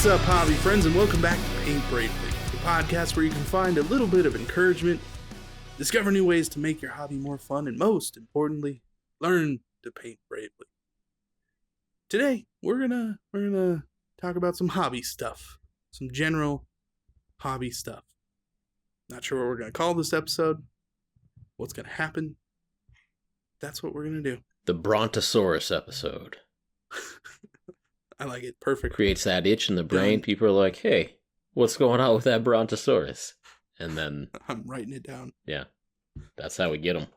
What's up, hobby friends, and welcome back to Paint Bravely, the podcast where you can find a little bit of encouragement, discover new ways to make your hobby more fun, and most importantly, learn to paint bravely. Today, we're gonna talk about some hobby stuff, some general hobby stuff. Not sure what we're gonna call this episode, what's gonna happen. That's what we're gonna do. The Brontosaurus episode. I like it. Perfect. Creates that itch in the brain. People are like, hey, what's going on with that Brontosaurus? And then... I'm writing it down. Yeah. That's how we get them.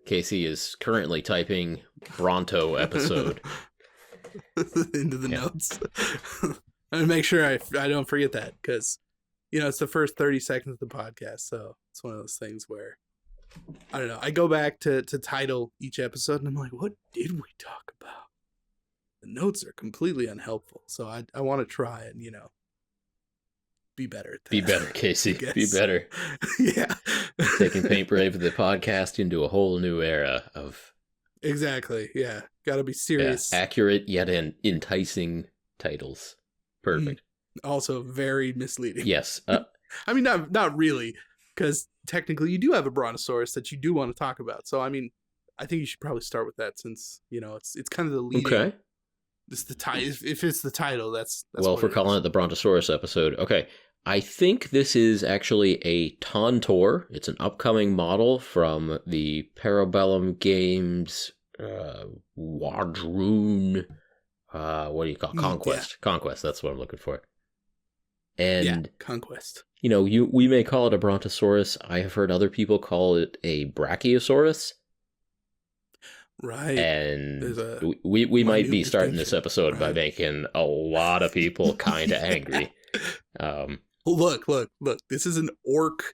Casey is currently typing Bronto episode. into the notes. I'm going to make sure I don't forget that, because, it's the first 30 seconds of the podcast, so it's one of those things where, I don't know, I go back to title each episode, and I'm like, what did we talk about? The notes are completely unhelpful, so I want to try and, be better at that. Be better, Casey. Be better. Yeah. Taking Paint Brave the podcast into a whole new era of... Exactly, yeah. Gotta be serious. Yeah, accurate yet enticing titles. Perfect. Also very misleading. Yes. I mean, not really, because technically you do have a Brontosaurus that you do want to talk about. So, I mean, I think you should probably start with that, since, it's kind of the leading. Okay. It's the if it's the title, that's well, if we're calling it the Brontosaurus episode. Okay. I think this is actually a Tonto. It's an upcoming model from the Para Bellum games, Wadroon, what do you call it? Conquest. Yeah. Conquest, that's what I'm looking for. And yeah, Conquest. We may call it a Brontosaurus. I have heard other people call it a Brachiasaurus. Right. And we might be starting this episode by making a lot of people kind of angry. Look. This is an orc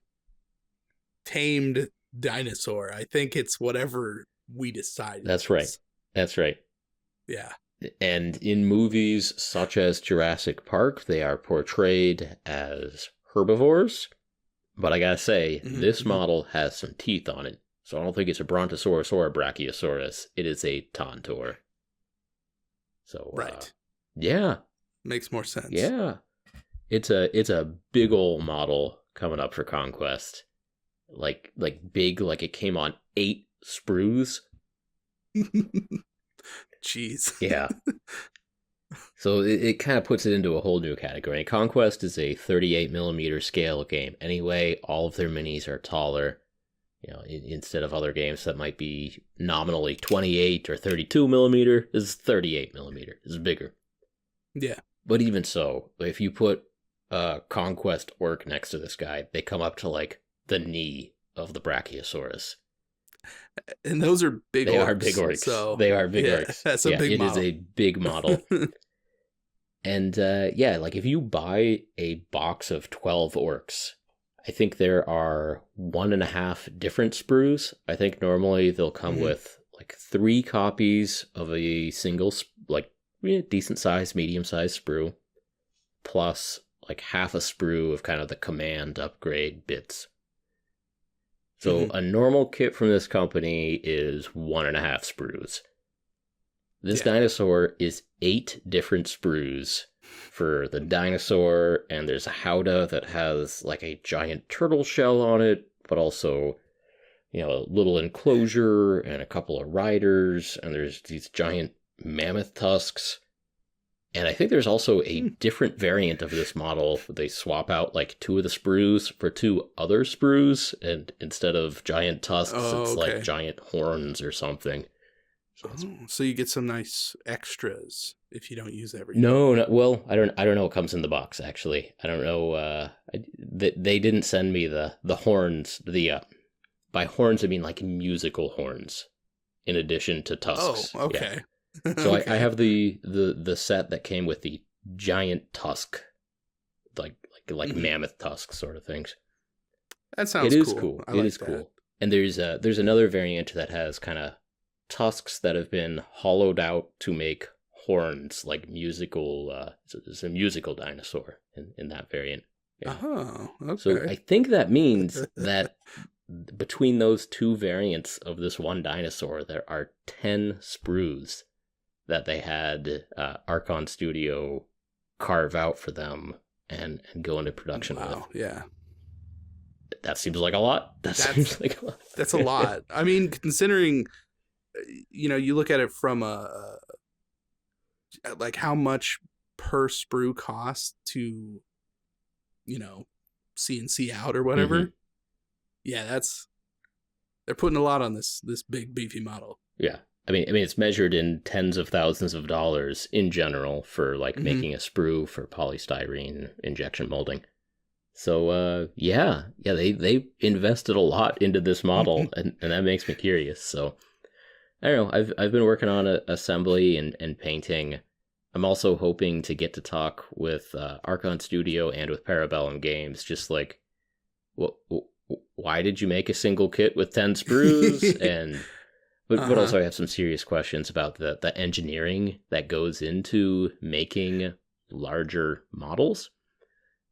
tamed dinosaur. I think it's whatever we decide. That's right. Yeah. And in movies such as Jurassic Park, they are portrayed as herbivores. But I gotta say, this model has some teeth on it. So I don't think it's a Brontosaurus or a Brachiosaurus. It is a Tonto. So, right. Yeah. Makes more sense. Yeah. It's a big old model coming up for Conquest. Like big, like it came on 8 sprues. Jeez. Yeah. So it kind of puts it into a whole new category. Conquest is a 38mm scale game. Anyway, all of their minis are taller. Instead of other games that might be nominally 28 or 32mm, this is 38mm. It's bigger. Yeah. But even so, if you put Conquest orc next to this guy, they come up to like the knee of the Brachiosaurus. And those are big orcs. They are big orcs. So, they are big orcs. That's a big model. It is a big model. And like if you buy a box of 12 orcs, I think there are 1.5 different sprues. I think normally they'll come with like 3 copies of a single, decent size, medium sized sprue, plus like half a sprue of kind of the command upgrade bits. So a normal kit from this company is 1.5 sprues. This dinosaur is 8 different sprues for the dinosaur, and there's a howdah that has like a giant turtle shell on it, but also, a little enclosure and a couple of riders, and there's these giant mammoth tusks. And I think there's also a different variant of this model. They swap out like 2 of the sprues for 2 other sprues, and instead of giant tusks, it's like giant horns or something. So you get some nice extras if you don't use everything. No, well, I don't know what comes in the box, actually. I don't know. They didn't send me the horns. By horns, I mean like musical horns, in addition to tusks. Oh, okay. Yeah. So okay. I have the set that came with the giant tusk, like mammoth tusk sort of things. That sounds cool. It is cool. And there's another variant that has kind of tusks that have been hollowed out to make horns, like musical. It's a musical dinosaur in that variant. Yeah. Oh, okay. So I think that means that between those 2 variants of this one dinosaur, there are 10 sprues that they had Archon Studio carve out for them and go into production with. Yeah. That seems like a lot. Seems like a lot. That's a lot. I mean, considering, you look at it from like how much per sprue costs to, CNC out or whatever. Mm-hmm. Yeah, they're putting a lot on this big beefy model. Yeah. I mean, it's measured in tens of thousands of dollars in general for like mm-hmm. making a sprue for polystyrene injection molding. So, they invested a lot into this model, and that makes me curious. So, I don't know. I've been working on assembly and painting. I'm also hoping to get to talk with Archon Studio and with Para Bellum Games. Just like, why did you make a single kit with 10 sprues? But also I have some serious questions about the engineering that goes into making larger models.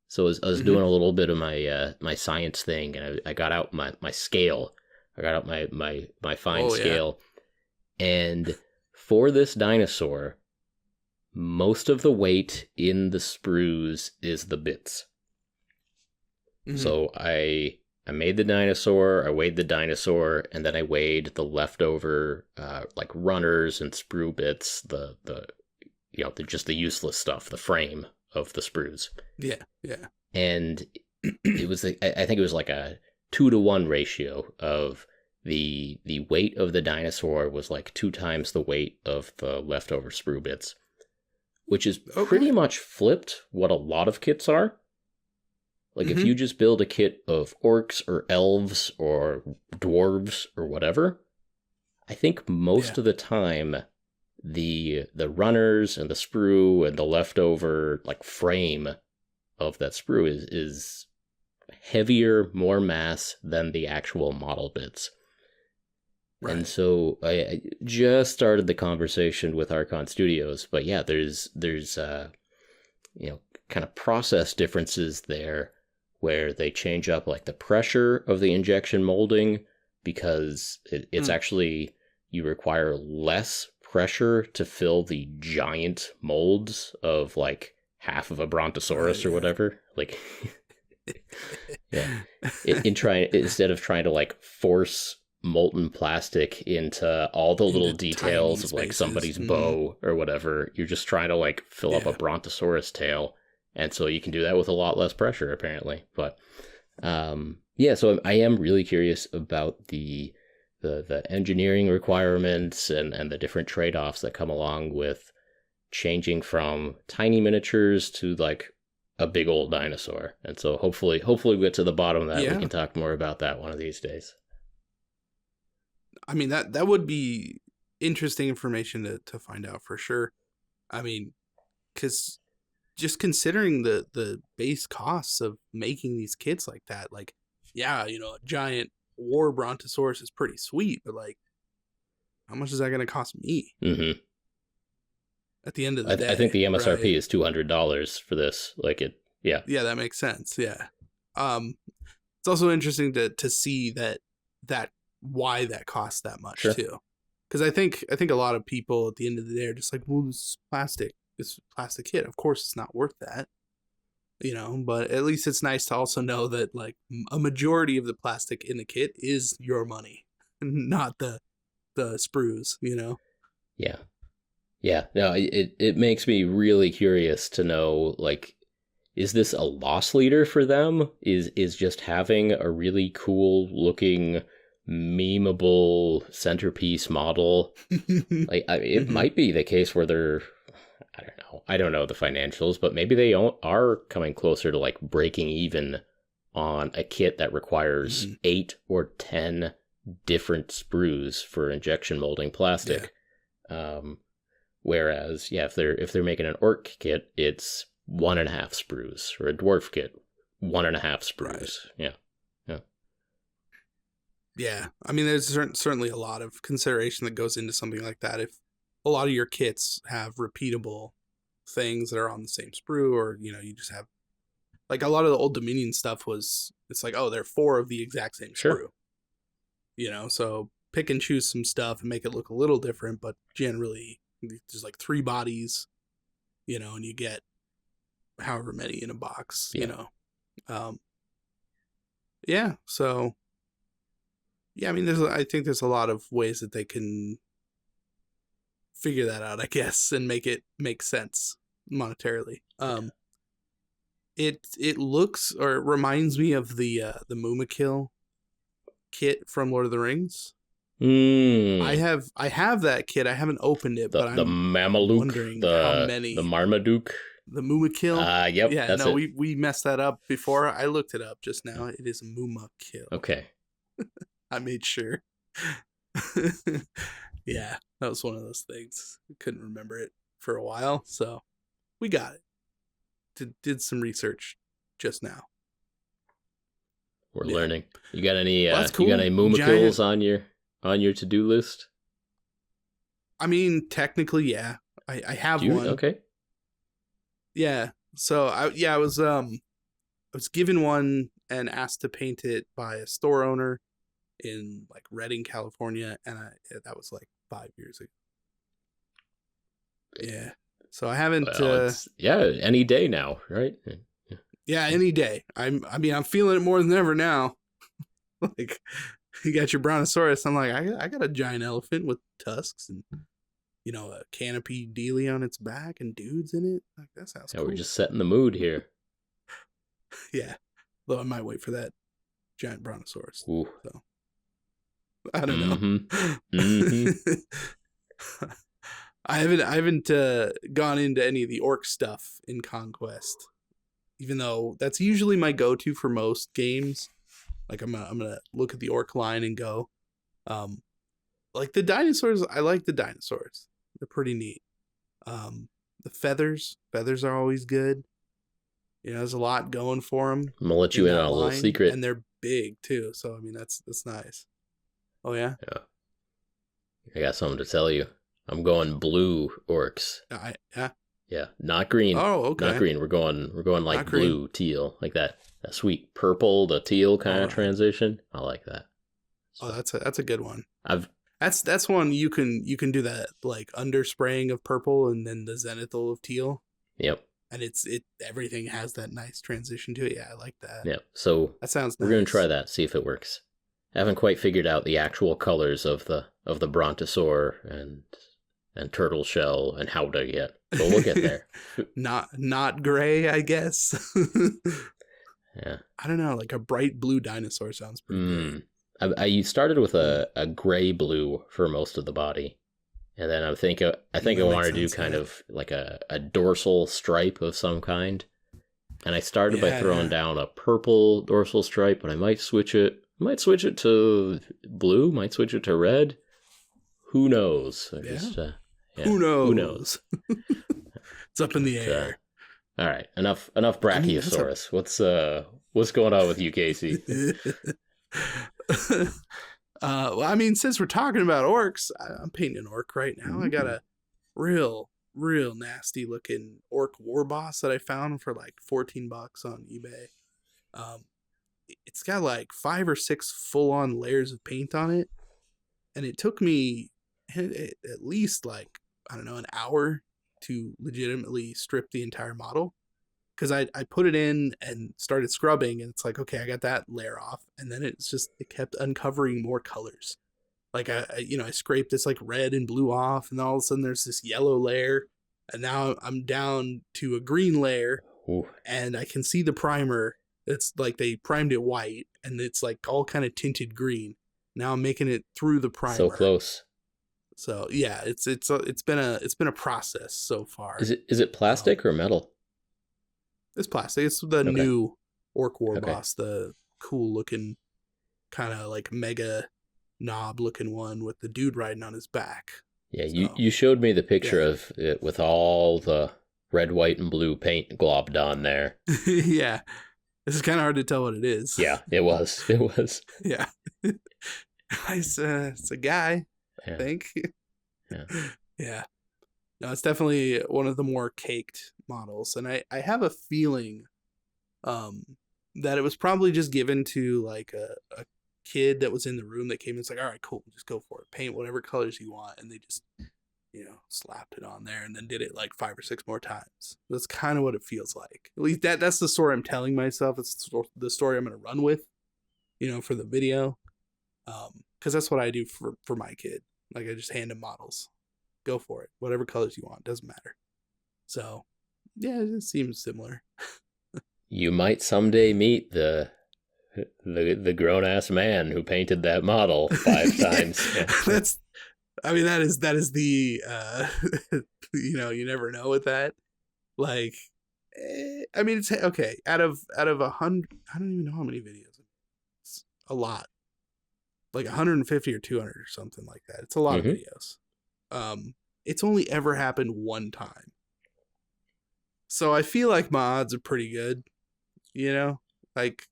So I was doing a little bit of my science thing, and I got out my scale. I got out my fine scale. And for this dinosaur, most of the weight in the sprues is the bits. Mm-hmm. So I made the dinosaur, I weighed the dinosaur, and then I weighed the leftover like runners and sprue bits, the just the useless stuff, the frame of the sprues. Yeah. And it was I think it was like a 2-to-1 ratio of the weight of the dinosaur was like 2 times the weight of the leftover sprue bits, which is pretty much flipped what a lot of kits are. Like mm-hmm. if you just build a kit of orcs or elves or dwarves or whatever, I think most of the time the runners and the sprue and the leftover like frame of that sprue is heavier, more mass than the actual model bits. Right. And so I just started the conversation with Archon Studios, but yeah, there's kind of process differences there where they change up like the pressure of the injection molding because it's actually, you require less pressure to fill the giant molds of like half of a Brontosaurus or whatever. Like, instead of trying to like force molten plastic into all the little details of like somebody's bow or whatever, you're just trying to like fill up a Brontosaurus tail. And so you can do that with a lot less pressure, apparently. But so I am really curious about the engineering requirements and the different trade-offs that come along with changing from tiny miniatures to like a big old dinosaur. And so hopefully we get to the bottom of that. We can talk more about that one of these days. I mean, that would be interesting information to find out for sure. I mean, because just considering the base costs of making these kits like that, like, a giant war Brontosaurus is pretty sweet, but like, how much is that going to cost me? Mm-hmm. At the end of the day, I think the MSRP is $200 for this. Like it, yeah, that makes sense. Yeah, it's also interesting to see that why that costs that much too, because I think a lot of people at the end of the day are just like, well, this is plastic. This plastic kit, of course it's not worth that, but at least it's nice to also know that like a majority of the plastic in the kit is your money, not the sprues, No, it makes me really curious to know, like, is this a loss leader for them? Is just having a really cool looking memeable centerpiece model like it might be the case where they're, I don't know the financials, but maybe they are coming closer to like breaking even on a kit that requires 8 or 10 different sprues for injection molding plastic. Whereas, if they're making an orc kit, it's 1.5 sprues, or a dwarf kit, 1.5 sprues. Right. Yeah. I mean, there's certainly a lot of consideration that goes into something like that. If a lot of your kits have repeatable things that are on the same sprue, or, you just have, like, a lot of the old Dominion stuff it's like, oh, there are 4 of the exact same sprue. So pick and choose some stuff and make it look a little different, but generally there's like 3 bodies, and you get however many in a box, yeah. So, yeah, I mean, I think there's a lot of ways that they can figure that out, I guess, and make it make sense monetarily. It looks or it reminds me of the Mumakil kit from Lord of the Rings. I have that kit. I haven't opened it, but the I'm Mameluke, wondering how many. The Marmaduke. The Mumakil. Yep. Yeah, that's no, it. we messed that up before. I looked it up just now. It is Mumakil. Okay. I made sure. Yeah, that was one of those things. I couldn't remember it for a while, so we got it. Did some research just now. We're learning. You got any? Cool. You got any Mumakils on your to-do list? I mean, technically, yeah. I have one. Okay. Yeah. So I was given one and asked to paint it by a store owner in like Redding, California, and that was like 5 years ago. Yeah. So I haven't. Any day now, right? Yeah, any day. I'm feeling it more than ever now. Like, you got your Brontosaurus. I'm like, I got a giant elephant with tusks and a canopy dealie on its back and dudes in it. Like, that sounds cool. We're just setting the mood here. Yeah. Though I might wait for that giant Brontosaurus. Ooh. So I don't know. Mm-hmm. I haven't gone into any of the orc stuff in Conquest, even though that's usually my go-to for most games. Like, I'm gonna look at the orc line and go, like the dinosaurs. I like the dinosaurs. They're pretty neat. The feathers are always good. There's a lot going for them. I'm gonna let you in on a little secret, and they're big too. So I mean, that's nice. Oh yeah. Yeah. I got something to tell you. I'm going blue orcs. Yeah, not green. Oh, okay. Not green. We're going like Not blue, green. teal, like that sweet purple to teal kind of transition. I like that. So, that's a good one. I've That's one you can do that, like, underspraying of purple and then the zenithal of teal. Yep. And everything has that nice transition to it. Yeah, I like that. Yep. So that sounds we're nice. gonna try that, see if it works. I haven't quite figured out the actual colors of the brontosaur and turtle shell and howdah yet, but we'll get there. not gray, I guess. Yeah. I don't know, like a bright blue dinosaur sounds pretty good. I started with a gray blue for most of the body, and then I think I want to do kind of like a dorsal stripe of some kind. And I started by throwing down a purple dorsal stripe, but I might switch it. To blue. Might switch it to red. Who knows? Who knows? It's up in the air. All right, enough Brachiasaurus. What's going on with you, Casey? Well, I mean, since we're talking about orcs, I'm painting an orc right now. I got a real nasty looking orc war boss that I found for like $14 on eBay. It's got like 5 or 6 full-on layers of paint on it, and it took me at least, like, I don't know, an hour to legitimately strip the entire model, because I put it in and started scrubbing, and it's like, okay, I got that layer off, and then it kept uncovering more colors. Like, I scraped this like red and blue off, and all of a sudden there's this yellow layer, and now I'm down to a green layer. Ooh. And I can see the primer. It's like they primed it white, and it's like all kind of tinted green. Now I'm making it through the primer. So close. So yeah, it's been a process so far. Is it plastic or metal? It's plastic. It's the new Orc War Boss, the cool looking kind of like mega knob looking one with the dude riding on his back. Yeah, so, you showed me the picture of it with all the red, white, and blue paint globbed on there. Yeah. This is kind of hard to tell what it is. Yeah, it was. It was. Yeah. It's a guy, I think. Yeah. Yeah. No, it's definitely one of the more caked models. And I have a feeling that it was probably just given to like a kid that was in the room that came and was like, all right, cool, just go for it. Paint whatever colors you want. And they just slapped it on there and then did it like 5 or 6 more times. That's kind of what it feels like. At least that's the story I'm telling myself. It's the story I'm going to run with, for the video. Because that's what I do for my kid. Like, I just hand him models. Go for it. Whatever colors you want. Doesn't matter. So, yeah, it seems similar. You might someday meet the grown-ass man who painted that model 5 times. Yeah. That is the, you never know with that. Like, it's okay. Out of 100, I don't even know how many videos. It's a lot. Like 150 or 200 or something like that. It's a lot of videos. It's only ever happened one time. So I feel like my odds are pretty good. Like,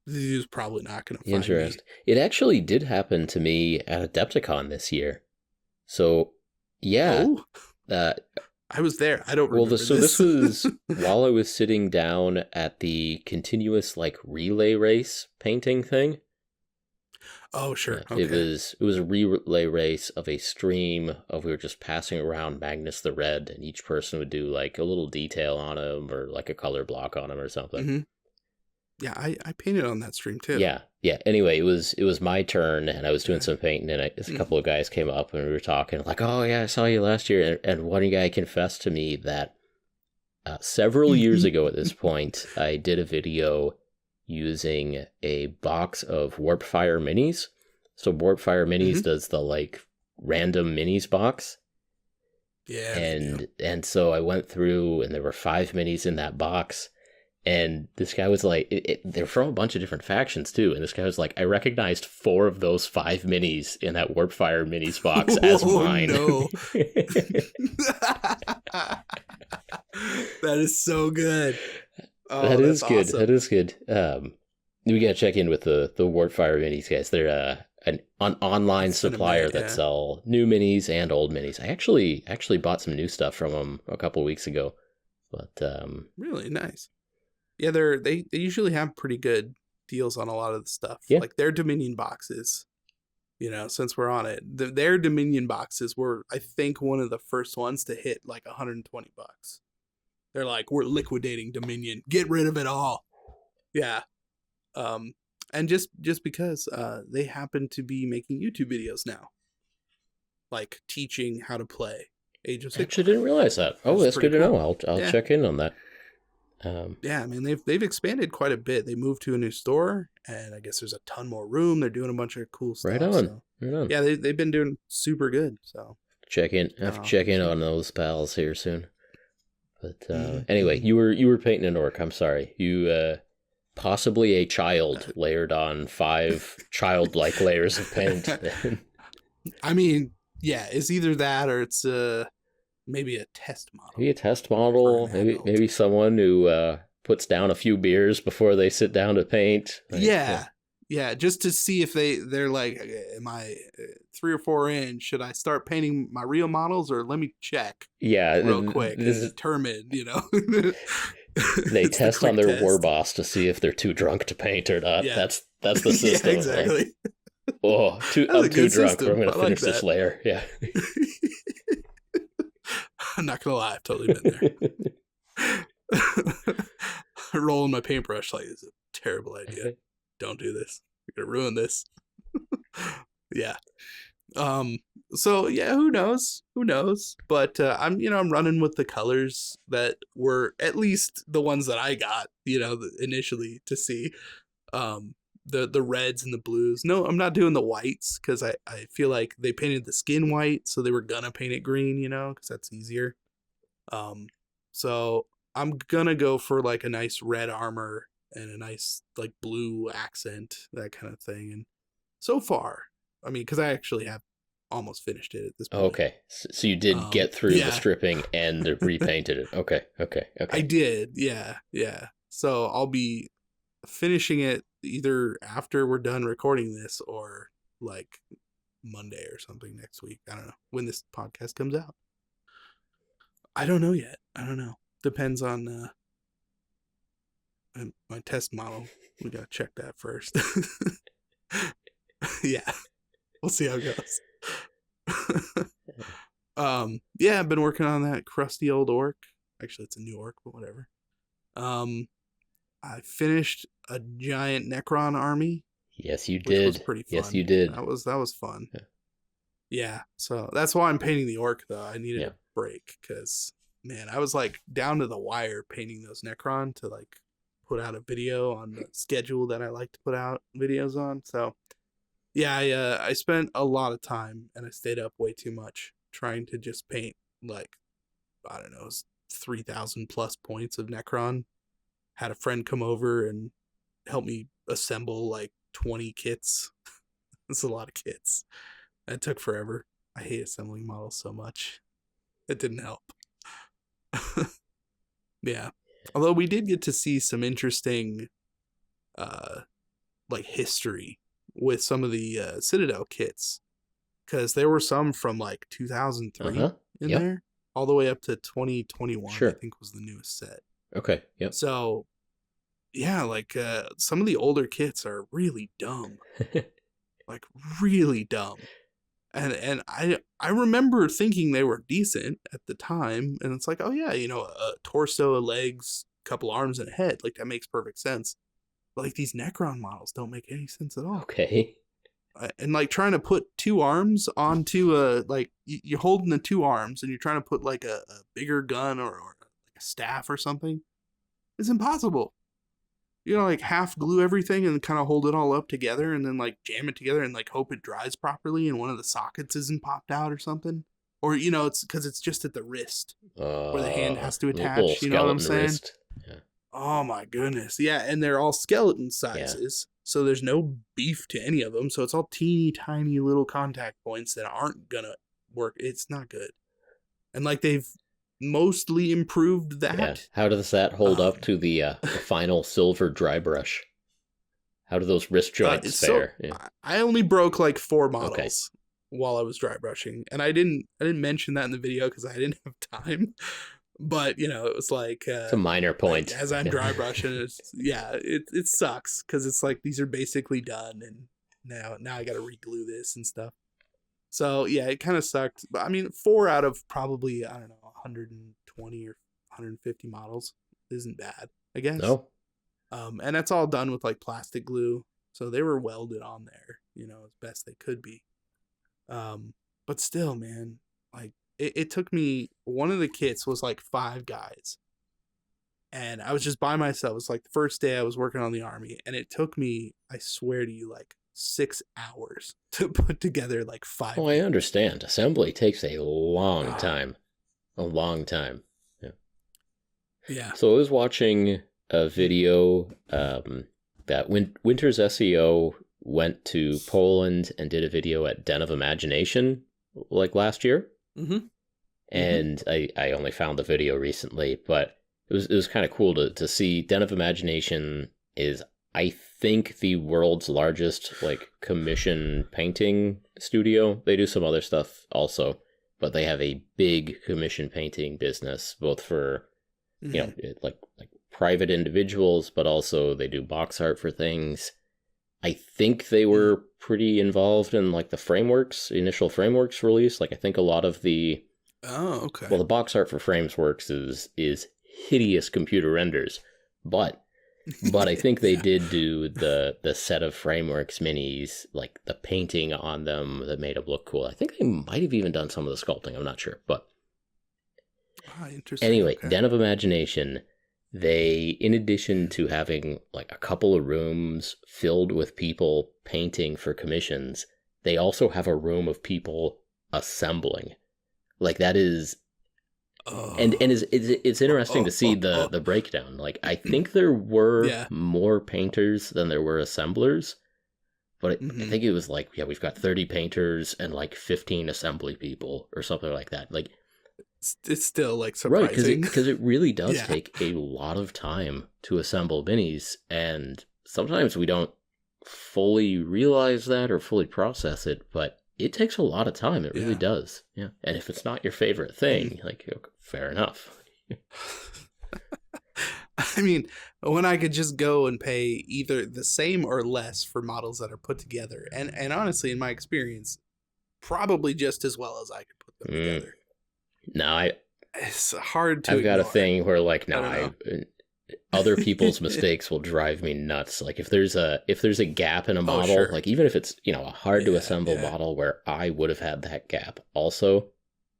he's probably not going to find me. It actually did happen to me at Adepticon this year. So, yeah. Oh? I was there. I don't remember this. So this was while I was sitting down at the continuous, like, relay race painting thing. Oh, sure. Okay. It was a relay race of a stream of we were just passing around Magnus the Red, and each person would do like a little detail on him or like a color block on him or something. Mm-hmm. Yeah, I painted on that stream too. Yeah. Anyway, it was my turn, and I was doing some painting, and a couple of guys came up and we were talking like, "Oh yeah, I saw you last year." And one guy confessed to me that several years ago at this point, I did a video using a box of Warpfire minis. So Warpfire minis does the like random minis box. Yeah. And so I went through, and there were 5 minis in that box. And this guy was like, they're from a bunch of different factions too. And this guy was like, I recognized 4 of those 5 minis in that Warpfire minis box as mine. No. That is so good. Oh, that is good. Awesome. That is good. We gotta check in with the Warpfire minis guys. They're an online supplier that sell new minis and old minis. I actually bought some new stuff from them a couple weeks ago. But really nice. Yeah, they usually have pretty good deals on a lot of the stuff. Yeah. Like their Dominion boxes. Since we're on it, their Dominion boxes were, I think, one of the first ones to hit like $120. They're like, we're liquidating Dominion. Get rid of it all. Yeah. And just because they happen to be making YouTube videos now, like teaching how to play Age of Sigmar. Actually, didn't realize that. Oh, that's good to know. I'll check in on that. Yeah, I mean they've expanded quite a bit. They moved to a new store, and I guess there's a ton more room. They're doing a bunch of cool stuff. Right on. Yeah, they've been doing super good. So check in on those pals here soon. But anyway, you were painting an orc. I'm sorry. You possibly a child layered on 5 childlike layers of paint. I mean, yeah, it's either that or it's maybe a test model. Maybe a test model. Maybe someone who puts down a few beers before they sit down to paint. Yeah, just to see if they're like, am I 3 or 4 in? Should I start painting my real models, or let me check? Yeah, real quick. Determine, They test on their war boss to see if they're too drunk to paint or not. Yeah. That's the system. Yeah, exactly. I'm too drunk. I'm going to finish this layer. Yeah. I'm not gonna lie, I've totally been there. Rolling my paintbrush like is a terrible idea. Don't do this. You're gonna ruin this. Yeah. So yeah, who knows? But I'm running with the colors that were at least the ones that I got, initially to see. The reds and the blues. No, I'm not doing the whites because I feel like they painted the skin white, so they were gonna paint it green, because that's easier. So I'm gonna go for like a nice red armor and a nice like blue accent, that kind of thing. And so far, I mean, because I actually have almost finished it at this point. Okay, so you did get through the stripping and repainted it. Okay. I did, yeah. So I'll be finishing it either after we're done recording this or like Monday or something next week. I don't know when this podcast comes out. I don't know yet. Depends on my test model. We gotta check that first. Yeah, we'll see how it goes. Yeah, I've been working on that crusty old orc. Actually, it's a new orc, but whatever. I finished a giant Necron army. Yes, you which did. was pretty fun. Yes, you did. That was fun. Yeah. So that's why I'm painting the orc, though. I needed a break because, man, I was like down to the wire painting those Necron to like put out a video on the schedule that I like to put out videos on. So yeah, I spent a lot of time and I stayed up way too much trying to just paint like, I don't know, 3,000 plus points of Necron. Had a friend come over and help me assemble like 20 kits. That's a lot of kits. It took forever. I hate assembling models so much. It didn't help. Yeah. Although we did get to see some interesting like history with some of the Citadel kits. Because there were some from like 2003 in there. All the way up to 2021, I think was the newest set. Okay, yep. So, yeah, like some of the older kits are really dumb. Like, really dumb. And I remember thinking they were decent at the time. And it's like, oh, yeah, you know, a torso, legs, couple arms, and a head. Like, that makes perfect sense. But, like, these Necron models don't make any sense at all. Okay. And like trying to put two arms onto like you're holding the two arms and you're trying to put like a bigger gun or like a staff or something. It's impossible. You know, like half glue everything and kind of hold it all up together and then like jam it together and like hope it dries properly and one of the sockets isn't popped out or something. Or, you know, it's because it's just at the wrist where the hand has to attach. You know what I'm saying? Yeah. Oh my goodness. Yeah. And they're all skeleton sizes. Yeah. So there's no beef to any of them. So it's all teeny tiny little contact points that aren't going to work. It's not good. And like they've mostly improved that. Yeah. How does that hold up to the final silver dry brush? How do those wrist joints fare? So, yeah. I only broke like 4 models while I was dry brushing. And I didn't mention that in the video because I didn't have time. But, you know, it was like... it's a minor point. Like, as I'm dry brushing, it sucks. Because it's like, these are basically done. And now I got to re-glue this and stuff. So, yeah, it kind of sucked. But, I mean, 4 out of probably, I don't know, 120 or 150 models isn't bad, I guess. No. And that's all done with, like, plastic glue. So they were welded on there, you know, as best they could be. But still, man, like, it took me, one of the kits was like 5 guys. And I was just by myself. It was like the first day I was working on the army. And it took me, I swear to you, like 6 hours to put together like 5. Oh, I understand. Assembly takes a long time. A long time. Yeah. Yeah. So I was watching a video that Winter's SEO went to Poland and did a video at Den of Imagination like last year. Mm-hmm. And I only found the video recently, but it was kind of cool to see. Den of Imagination is, I think, the world's largest like commission painting studio. They do some other stuff also, but they have a big commission painting business, both for you know like private individuals, but also they do box art for things. I think they were pretty involved in like the initial frameworks release. Like I think a lot of the well, the box art for Framesworks is hideous computer renders, but I think they did do the set of Frameworks minis, like the painting on them that made them look cool. I think they might have even done some of the sculpting. I'm not sure, but interesting. Anyway, Den of Imagination. They, in addition to having like a couple of rooms filled with people painting for commissions, they also have a room of people assembling. Like that is, and it's interesting to see the breakdown. Like I think there were more painters than there were assemblers, but I think it was like, we've got 30 painters and like 15 assembly people or something like that. Like, it's still like surprising, right? Because it really does take a lot of time to assemble minis, and sometimes we don't fully realize that or fully process it. But it takes a lot of time. It really does. Yeah, and if it's not your favorite thing, like fair enough. I mean, when I could just go and pay either the same or less for models that are put together, and honestly, in my experience, probably just as well as I could put them together. No, it's hard to I've got a ignore. thing where like, no, I other people's mistakes will drive me nuts. Like if there's a gap in a model, sure. like even if it's, a hard to assemble model where I would have had that gap also,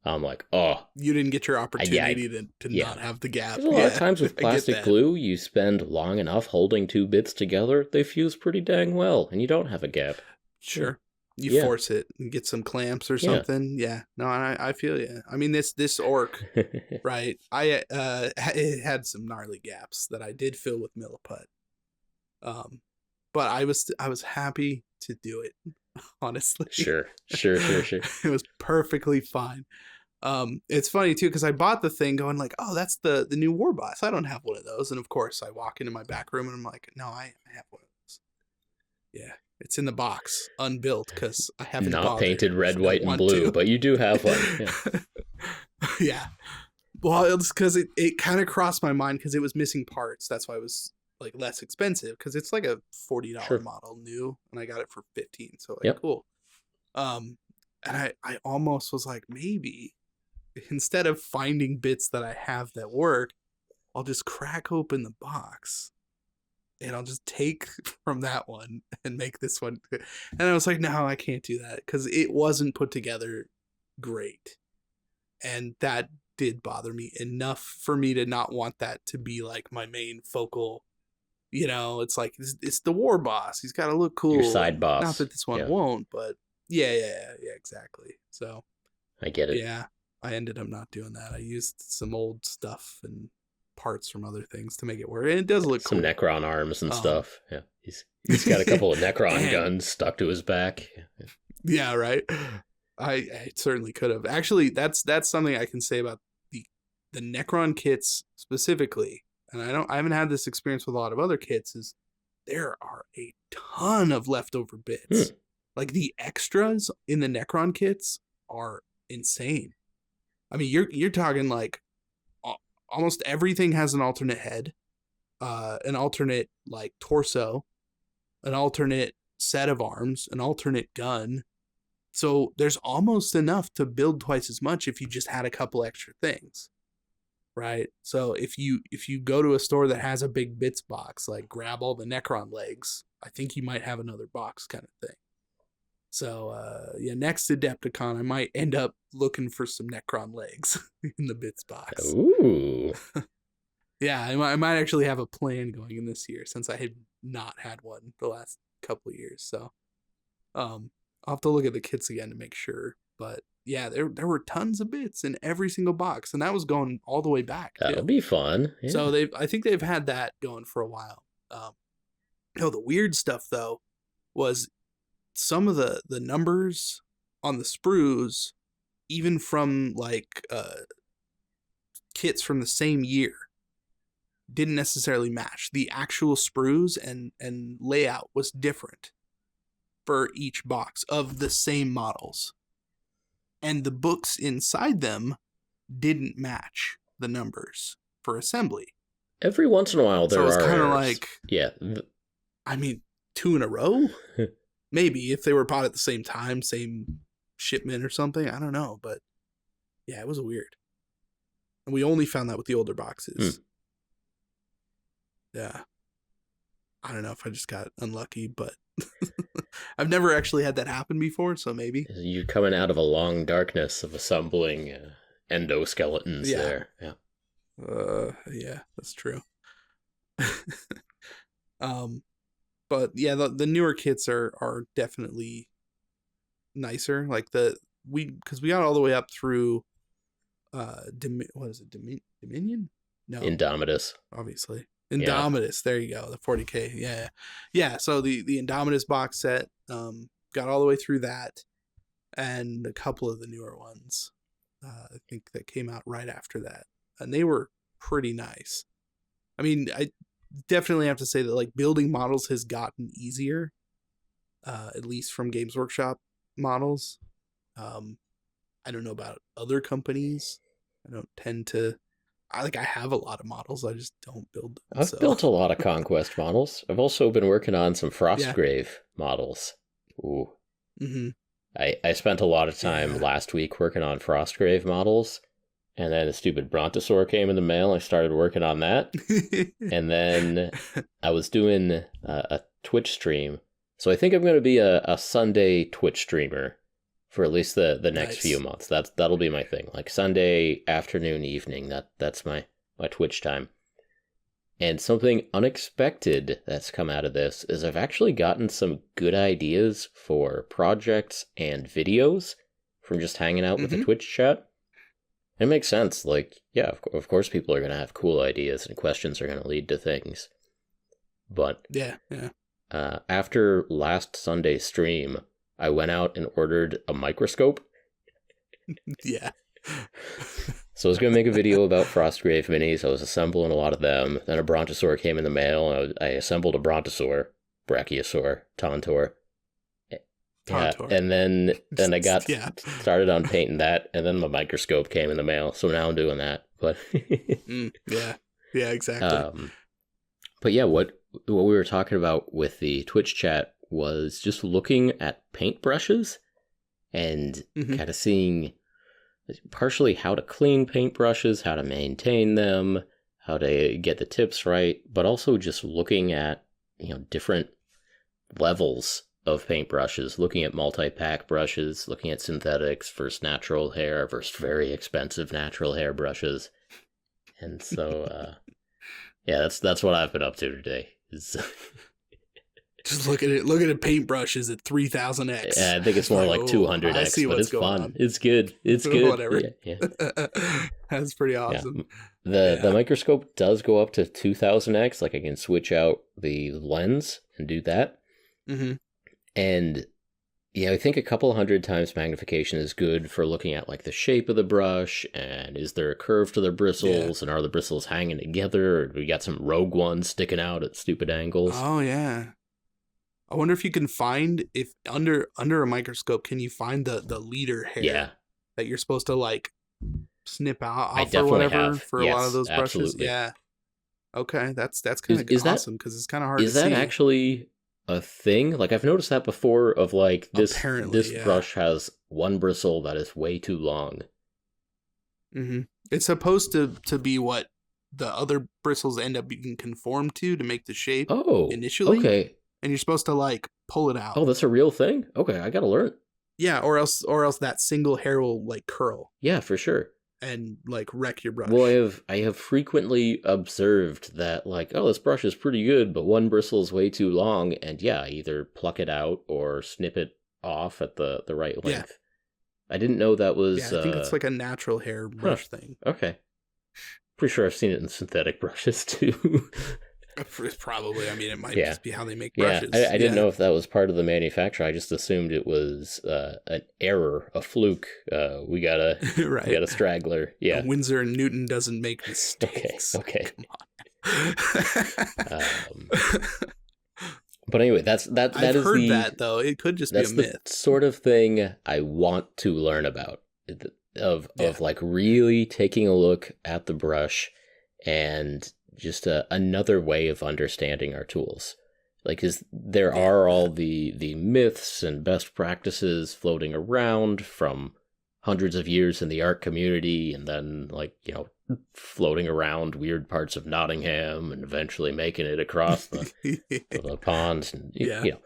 I'm like, oh, you didn't get your opportunity to not have the gap. Because a lot of times with plastic glue, you spend long enough holding two bits together, they fuse pretty dang well, and you don't have a gap. Sure. You force it and get some clamps or something. Yeah. No, I feel you. I mean, this orc, right? It had some gnarly gaps that I did fill with milliput. But I was happy to do it, honestly. Sure. It was perfectly fine. It's funny too, because I bought the thing going like, oh, that's the new war boss. I don't have one of those. And of course I walk into my back room and I'm like, no, I have one of those. Yeah. It's in the box, unbuilt, because I haven't not painted red, white, and blue, but you do have one. Yeah. Yeah. Well, it's because it kind of crossed my mind because it was missing parts. That's why it was like less expensive, because it's like a $40 model new, and I got it for $15. So like, cool. And I almost was like, maybe instead of finding bits that I have that work, I'll just crack open the box. And I'll just take from that one and make this one. And I was like, no, I can't do that because it wasn't put together great. And that did bother me enough for me to not want that to be like my main focal. It's like, it's the war boss. He's got to look cool. Your side boss. Not that this one won't, but yeah, exactly. So I get it. Yeah, I ended up not doing that. I used some old stuff and parts from other things to make it work, and it does look some cool. Necron arms and stuff. Yeah, he's got a couple of Necron guns stuck to his back. Yeah, right. I certainly could have. Actually, that's something I can say about the Necron kits specifically, and I haven't had this experience with a lot of other kits. Is there are a ton of leftover bits. Like the extras in the Necron kits are insane. I mean, you're talking like almost everything has an alternate head, an alternate like torso, an alternate set of arms, an alternate gun. So there's almost enough to build twice as much if you just had a couple extra things, right? So if you go to a store that has a big bits box, like grab all the Necron legs, I think you might have another box kind of thing. So next Adepticon, I might end up looking for some Necron legs in the bits box. Ooh. Yeah, I might actually have a plan going in this year since I had not had one the last couple of years. So I'll have to look at the kits again to make sure. But yeah, there were tons of bits in every single box, and that was going all the way back. That'll be fun. Yeah. So I think they've had that going for a while. The weird stuff though was some of the numbers on the sprues, even from like kits from the same year, didn't necessarily match. The actual sprues and layout was different for each box of the same models. And the books inside them didn't match the numbers for assembly. Every once in a while there are kind of errors. like, yeah. I mean, 2 in a row? Maybe if they were bought at the same time, same shipment or something. I don't know, but yeah, it was weird. And we only found that with the older boxes. Yeah. I don't know if I just got unlucky, but I've never actually had that happen before, so maybe. You're coming out of a long darkness of assembling endoskeletons there. Yeah. Yeah, that's true. But yeah, the newer kits are definitely nicer. Like because we got all the way up through what is it, Dominion? No, Indomitus, obviously. Indomitus, there you go, the 40K. Yeah. So the Indomitus box set, got all the way through that, and a couple of the newer ones, I think that came out right after that, and they were pretty nice. I mean, I definitely have to say that like building models has gotten easier, at least from Games Workshop models. I don't know about other companies. I don't tend to. I have a lot of models. I just don't build them. I've built a lot of Conquest models. I've also been working on some Frostgrave models. Ooh. Mm-hmm. I spent a lot of time last week working on Frostgrave models, And then the stupid Brontosaur came in the mail. I started working on that. And then I was doing a Twitch stream. So I think I'm going to be a Sunday Twitch streamer for at least the next few months. That'll be my thing. Like Sunday afternoon, evening. That's my Twitch time. And something unexpected that's come out of this is I've actually gotten some good ideas for projects and videos from just hanging out with the Twitch chat. It makes sense. Like, yeah, of course people are going to have cool ideas and questions are going to lead to things. But yeah. After last Sunday's stream, I went out and ordered a microscope. Yeah. So I was going to make a video about Frostgrave minis. I was assembling a lot of them. Then a Brontosaur came in the mail, and I assembled a Brontosaur, Brachiasaurus, Tonto. Yeah, and then I got started on painting that, and then the microscope came in the mail. So now I'm doing that. But yeah, exactly. But yeah, what we were talking about with the Twitch chat was just looking at paintbrushes and kind of seeing partially how to clean paintbrushes, how to maintain them, how to get the tips right, but also just looking at, different levels of paintbrushes, looking at multi-pack brushes, looking at synthetics versus natural hair versus very expensive natural hair brushes. And so, yeah, that's what I've been up to today. Just look at paintbrushes at 3000x. Yeah, I think it's more like 200x, but it's fun. On. It's good. It's good. Whatever. Yeah. That's pretty awesome. Yeah. The microscope does go up to 2000x. Like I can switch out the lens and do that. And yeah, I think a couple hundred times magnification is good for looking at like the shape of the brush and is there a curve to the bristles and are the bristles hanging together or do we got some rogue ones sticking out at stupid angles? Oh yeah. I wonder if you can find if under a microscope can you find the leader hair that you're supposed to like snip off or whatever for a lot of those brushes. Absolutely. Yeah. Okay, that's kind of awesome because it's kind of hard to see. Is that actually a thing? Like I've noticed that before of like this brush has one bristle that is way too long. It's supposed to be what the other bristles end up being conformed to make the shape initially. Okay. And you're supposed to like pull it out. Oh, that's a real thing? Okay, I gotta learn. Yeah, or else that single hair will like curl. Yeah, for sure. And like wreck your brush. Well, I have frequently observed that like, oh, this brush is pretty good, but one bristle is way too long, and yeah, either pluck it out or snip it off at the right length. Yeah. I didn't know that was. Yeah, I think it's like a natural hair brush thing. Okay. Pretty sure I've seen it in synthetic brushes too. Probably. I mean, it might just be how they make brushes. I didn't know if that was part of the manufacturer. I just assumed it was an error, a fluke. We got a straggler. Yeah. Winsor and Newton doesn't make mistakes. Okay. Come on. But anyway, that I've heard that though. It could just be a myth. That's the sort of thing I want to learn about. Of like really taking a look at the brush and just another way of understanding our tools. Like, there are all the myths and best practices floating around from hundreds of years in the art community, and then, like, floating around weird parts of Nottingham, and eventually making it across the pond. And,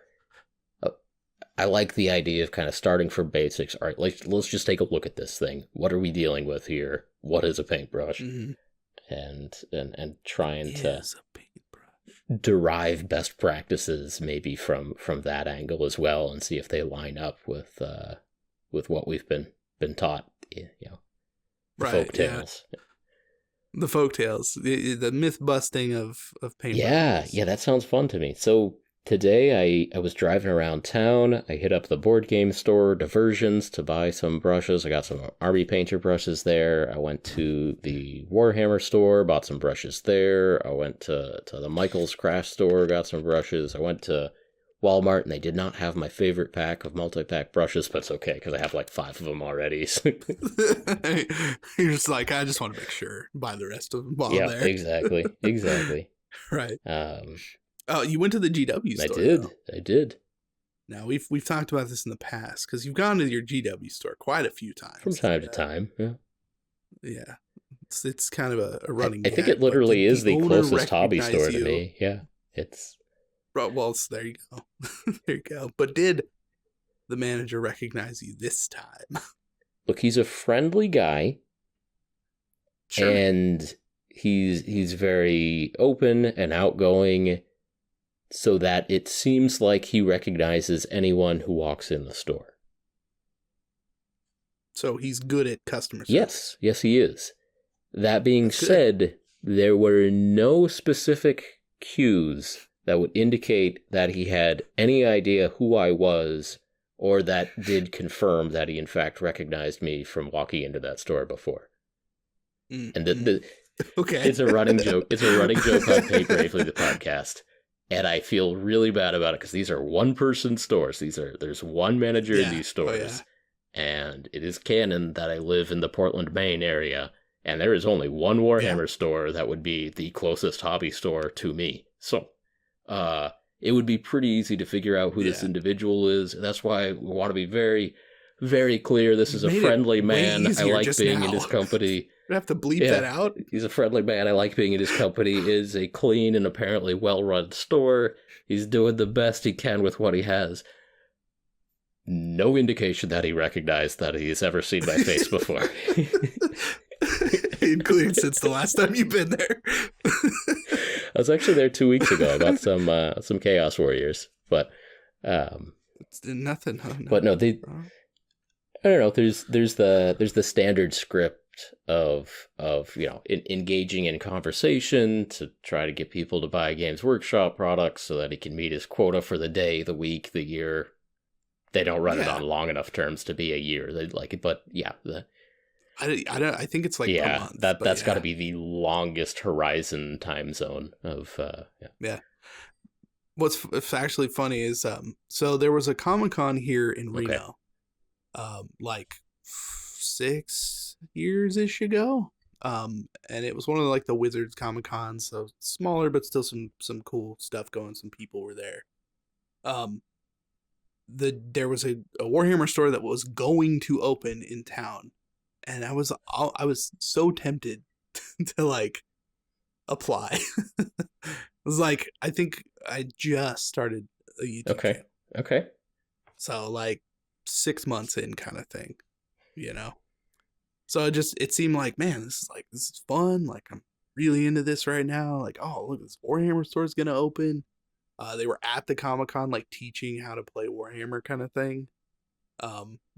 I like the idea of kind of starting from basics. All right, let's just take a look at this thing. What are we dealing with here? What is a paintbrush? And trying to derive best practices maybe from that angle as well, and see if they line up with what we've been taught. Folk tales. Yeah. The folk tales, the myth busting of paintbrushes. Yeah, that sounds fun to me. So today I was driving around town. I hit up the board game store, Diversions, to buy some brushes. I got some Army Painter brushes there. I went to the Warhammer store, bought some brushes there. I went to the Michael's Craft store, got some brushes. I went to Walmart, and they did not have my favorite pack of multi-pack brushes, but it's okay, because I have like 5 of them already. You're just like, I just want to make sure, buy the rest of them while I'm there. Exactly. Right. Oh, you went to the GW store. I did. Now, we've talked about this in the past, because you've gone to your GW store quite a few times. From time to time, yeah. Yeah. It's kind of a running I think gag, it literally but is the owner closest hobby store recognize to you. me. Yeah, it's Well, there you go. There you go. But did the manager recognize you this time? look, he's a friendly guy, Sure. and he's very open and outgoing, so that it seems like he recognizes anyone who walks in the store. So he's good at customer service. Yes, he is. That being said, there were no specific cues that would indicate that he had any idea who I was, or that did confirm that he in fact recognized me from walking into that store before. And okay, it's a running joke. It's a running joke on Paint Bravely, the podcast, and I feel really bad about it because these are one-person stores. There's one manager in these stores, and it is canon that I live in the Portland, Maine area, and there is only one Warhammer store that would be the closest hobby store to me. So, it would be pretty easy to figure out who this individual is. That's why we want to be very, very clear. This is a friendly man. I like being in his company. I have to bleep that out. He's a friendly man. I like being in his company. It is a clean and apparently well-run store. He's doing the best he can with what he has. No indication that he recognized that he's ever seen my face before. Including since the last time you've been there. I was actually there 2 weeks ago. I got some Chaos Warriors, but it's nothing. Oh, no. But no, I don't know. There's the standard script of engaging in conversation to try to get people to buy Games Workshop products so that he can meet his quota for the day, the week, the year. They don't run it on long enough terms to be a year. They like it, but I think it's like a month. That's got to be the longest horizon time zone of What's actually funny is so there was a Comic-Con here in Reno, like 6 years-ish ago, and it was one of the Wizards Comic-Cons, so smaller but still some cool stuff going. Some people were there. There was a Warhammer store that was going to open in town, and I was so tempted to apply. It was I think I just started a YouTube channel. Okay. So 6 months in kind of thing, So it seemed man, this is fun. I'm really into this right now. Oh, look, this Warhammer store is gonna open. They were at the Comic-Con teaching how to play Warhammer kind of thing.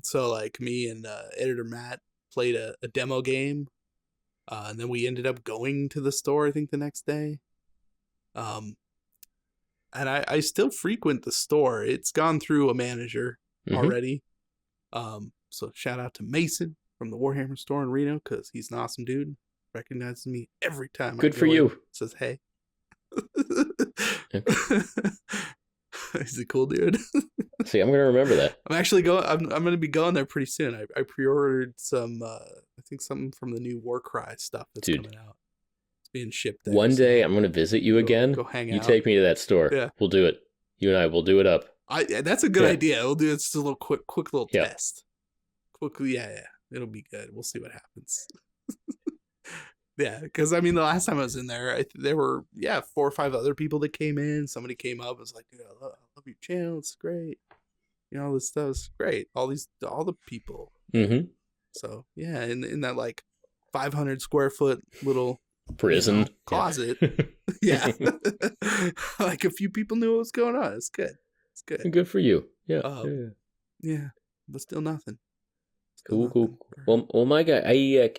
So me and editor Matt played a demo game, and then we ended up going to the store I think the next day. And I still frequent the store. It's gone through a manager already. So shout out to Mason from the Warhammer store in Reno, because he's an awesome dude. Recognizes me every time. Good for you. Says hey. He's a cool dude. See, I'm gonna remember that. I'm actually going. I'm gonna be going there pretty soon. I pre-ordered some. I think something from the new Warcry stuff that's coming out. It's being shipped there. One day I'm gonna visit you again. Go hang out. You take me to that store. Yeah, we'll do it. You and I will do it up. That's a good idea. We'll do it. Just a little quick little test. Quickly, yeah. It'll be good. We'll see what happens. Yeah, because the last time I was in there, there were 4 or 5 other people that came in. Somebody came up and was like, "Dude, I love your channel. It's great. All this stuff's great. All the people." Mm-hmm. So yeah, in that 500 square foot little prison closet, yeah, a few people knew what was going on. It's good. It's good. Good for you. Yeah. Yeah, but still nothing. Cool. Well, my guy,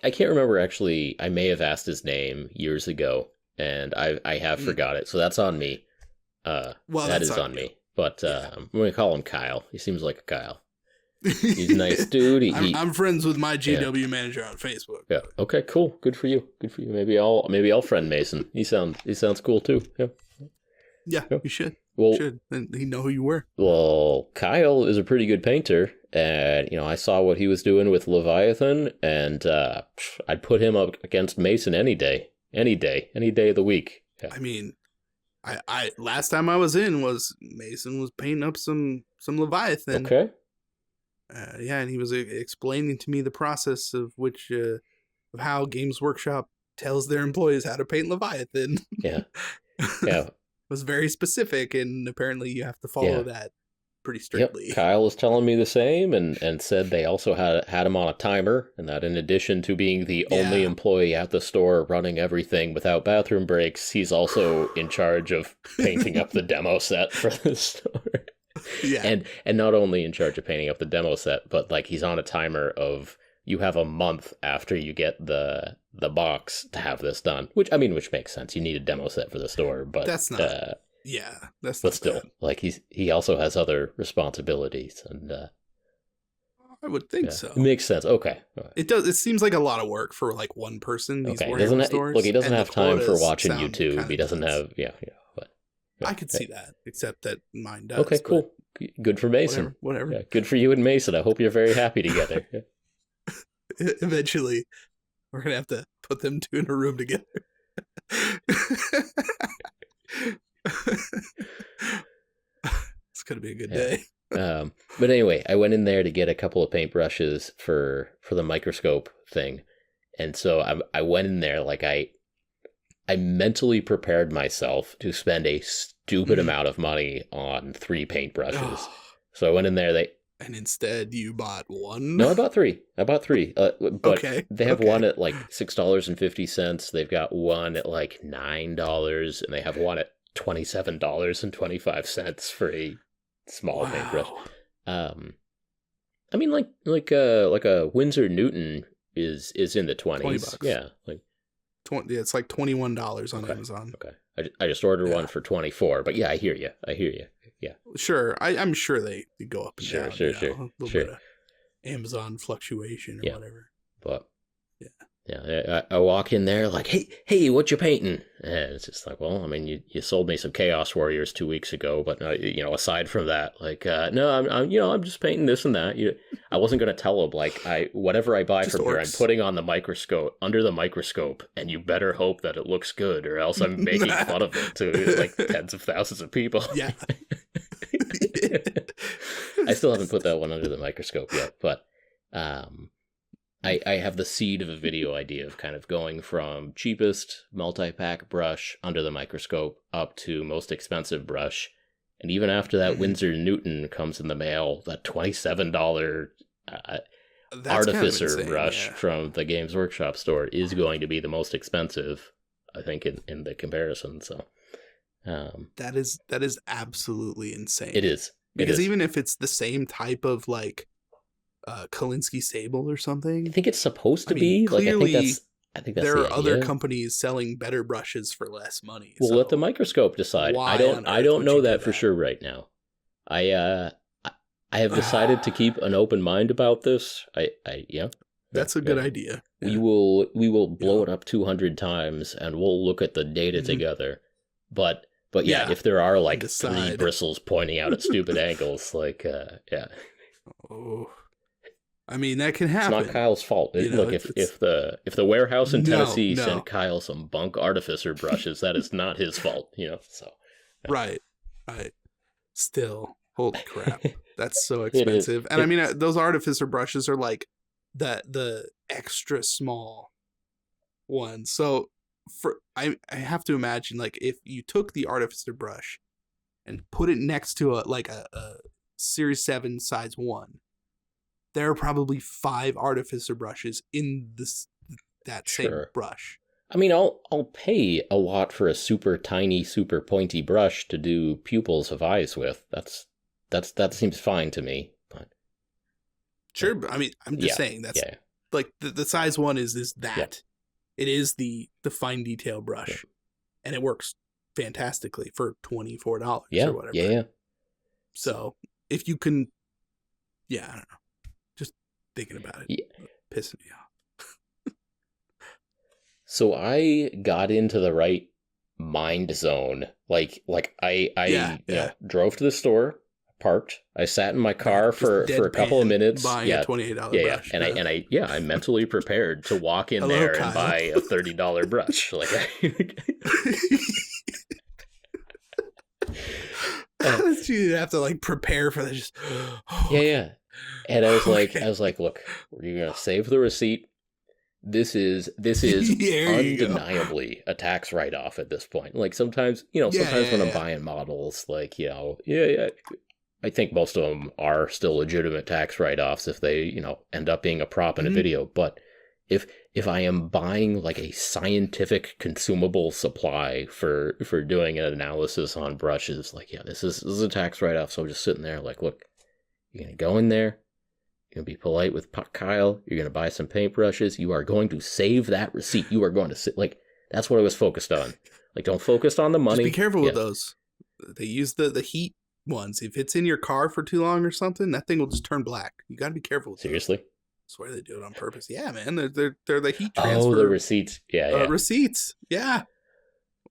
I can't remember actually. I may have asked his name years ago, and I have forgot it. So that's on me. That is on me. But I'm gonna call him Kyle. He seems like a Kyle. He's a nice dude. I'm friends with my GW manager on Facebook. Yeah. Okay. Cool. Good for you. Maybe I'll friend Mason. He sounds cool too. Yeah. Yeah. You should. Well, and he know who you were. Well, Kyle is a pretty good painter, and I saw what he was doing with Leviathan, and I'd put him up against Mason any day of the week. Yeah. I last time I was in was Mason was painting up some Leviathan. Okay. And he was explaining to me the process of which of how Games Workshop tells their employees how to paint Leviathan. Yeah. Yeah. Was very specific, and apparently you have to follow that pretty strictly. Yep. Kyle was telling me the same, and said they also had him on a timer, and that in addition to being the only employee at the store running everything without bathroom breaks, he's also in charge of painting up the demo set for the store. Yeah. And not only in charge of painting up the demo set, but like he's on a timer of you have a month after you get the box to have this done. Which makes sense. You need a demo set for the store, but that's not that's but not still bad. like he also has other responsibilities, and I would think so. It makes sense. Okay. Right. It seems like a lot of work for like one person. These Doesn't stores. Look, he doesn't have time for watching YouTube. He doesn't have but I could see that, except that mine does. Okay, cool. Good for Mason. Whatever. Yeah, good for you and Mason. I hope you're very happy together. Yeah. Eventually, we're going to have to put them two in a room together. It's going to be a good day. But anyway, I went in there to get a couple of paintbrushes for the microscope thing. And so I went in there like I mentally prepared myself to spend a stupid amount of money on 3 paintbrushes. So I went in there, and instead you bought one? No, I bought 3. But okay. They have one at like $6.50. They've got one at like $9, and they have one at $27.25 for a small paintbrush. I mean, like a Winsor Newton is in the 20s. $20. Yeah, like it's like $21 on Amazon. Okay, I just ordered one for $24. But yeah, I hear you. Yeah, sure. I'm sure they go up and down. Sure. A little bit of Amazon fluctuation or whatever. But I walk in there like, hey, what you painting? And it's just like, well, I mean, you sold me some Chaos Warriors 2 weeks ago, but aside from that, like, no, I'm just painting this and that. I wasn't gonna tell him like whatever I buy from here, I'm putting on under the microscope, and you better hope that it looks good, or else I'm making fun of it to like tens of thousands of people. Yeah. I still haven't put that one under the microscope yet, but I have the seed of a video idea of kind of going from cheapest multi-pack brush under the microscope up to most expensive brush. And even after that Winsor Newton comes in the mail, that $27 artificer brush from the Games Workshop store is going to be the most expensive, I think, in the comparison. So that is absolutely insane. It is. Because even if it's the same type of like Kolinsky Sable or something, I think it's supposed to be. Clearly, I think that's there the are idea. Other companies selling better brushes for less money. Well, let the microscope decide. I don't know that for sure right now. I have decided to keep an open mind about this. That's a good idea. We will blow it up 200 times, and we'll look at the data together. But if there are like 3 bristles pointing out at stupid angles, like Oh, I mean, that can happen. It's not Kyle's fault. Look, if the warehouse in Tennessee sent Kyle some bunk artificer brushes, that is not his fault. So right. Still, holy crap, that's so expensive. And I mean, those artificer brushes are like the extra small ones. So I have to imagine, like, if you took the artificer brush and put it next to a Series 7 size 1, there are probably 5 artificer brushes in that same brush. I mean, I'll pay a lot for a super tiny, super pointy brush to do pupils of eyes with. That seems fine to me. But sure, but I mean, I'm just saying that's like the size 1 is that. Yeah. It is the fine detail brush, and it works fantastically for $24 or whatever. Yeah. So if you can, I don't know. Just thinking about it, pissing me off. So I got into the right mind zone. Like I drove to the store, parked. I sat in my car for a couple of minutes. Buying a $28 brush. And I mentally prepared to walk in there and buy a $30 brush. Like you have to like prepare for this. And I was like, look, you're gonna save the receipt. this is undeniably a tax write-off at this point. Like sometimes when I'm buying models, like, I think most of them are still legitimate tax write-offs if they, end up being a prop in a video. But if I am buying like a scientific consumable supply for doing an analysis on brushes, like, this is a tax write-off. So I'm just sitting there like, look, you're going to go in there. You're going to be polite with Kyle. You're going to buy some paintbrushes. You are going to save that receipt. You are going to sit, like, that's what I was focused on. Like, don't focus on the money. Just be careful with those. They use the heat ones. If it's in your car for too long or something, that thing will just turn black. You got to be careful with Seriously? Those. I swear they do it on purpose. Yeah, man. They're the heat transfer. Oh, the receipts. Yeah. Receipts. Yeah.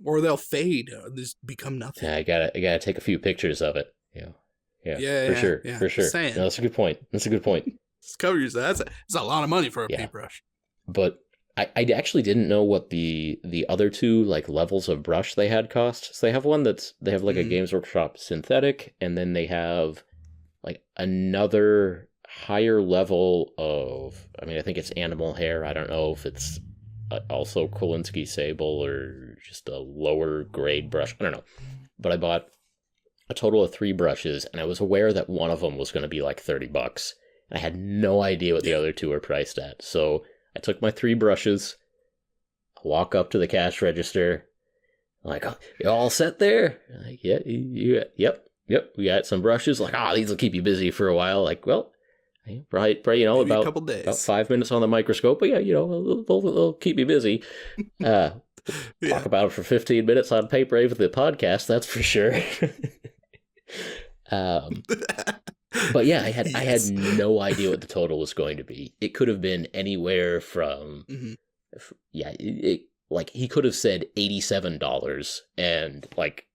Or they'll fade. Just become nothing. Yeah, I gotta take a few pictures of it. Yeah, for sure. No, that's a good point. Just cover yourself. That's a lot of money for a paintbrush. But I actually didn't know what the other two like levels of brush they had cost. So they have one they have like a Games Workshop synthetic, and then they have like another higher level of, I think it's animal hair. I don't know if it's also Kolinsky Sable or just a lower grade brush. I don't know. But I bought a total of 3 brushes, and I was aware that one of them was going to be like $30. I had no idea what the other 2 were priced at. So I took my 3 brushes, I walk up to the cash register. I'm like, oh, you all set there? I'm like, yep. We got some brushes. Like, these will keep you busy for a while. Like, well, probably about a couple days. About 5 minutes on the microscope. But they'll keep me busy. Talk about it for 15 minutes on Paint Brave with the podcast. That's for sure. But yeah, I had no idea what the total was going to be. It could have been anywhere from, like he could have said $87, and like,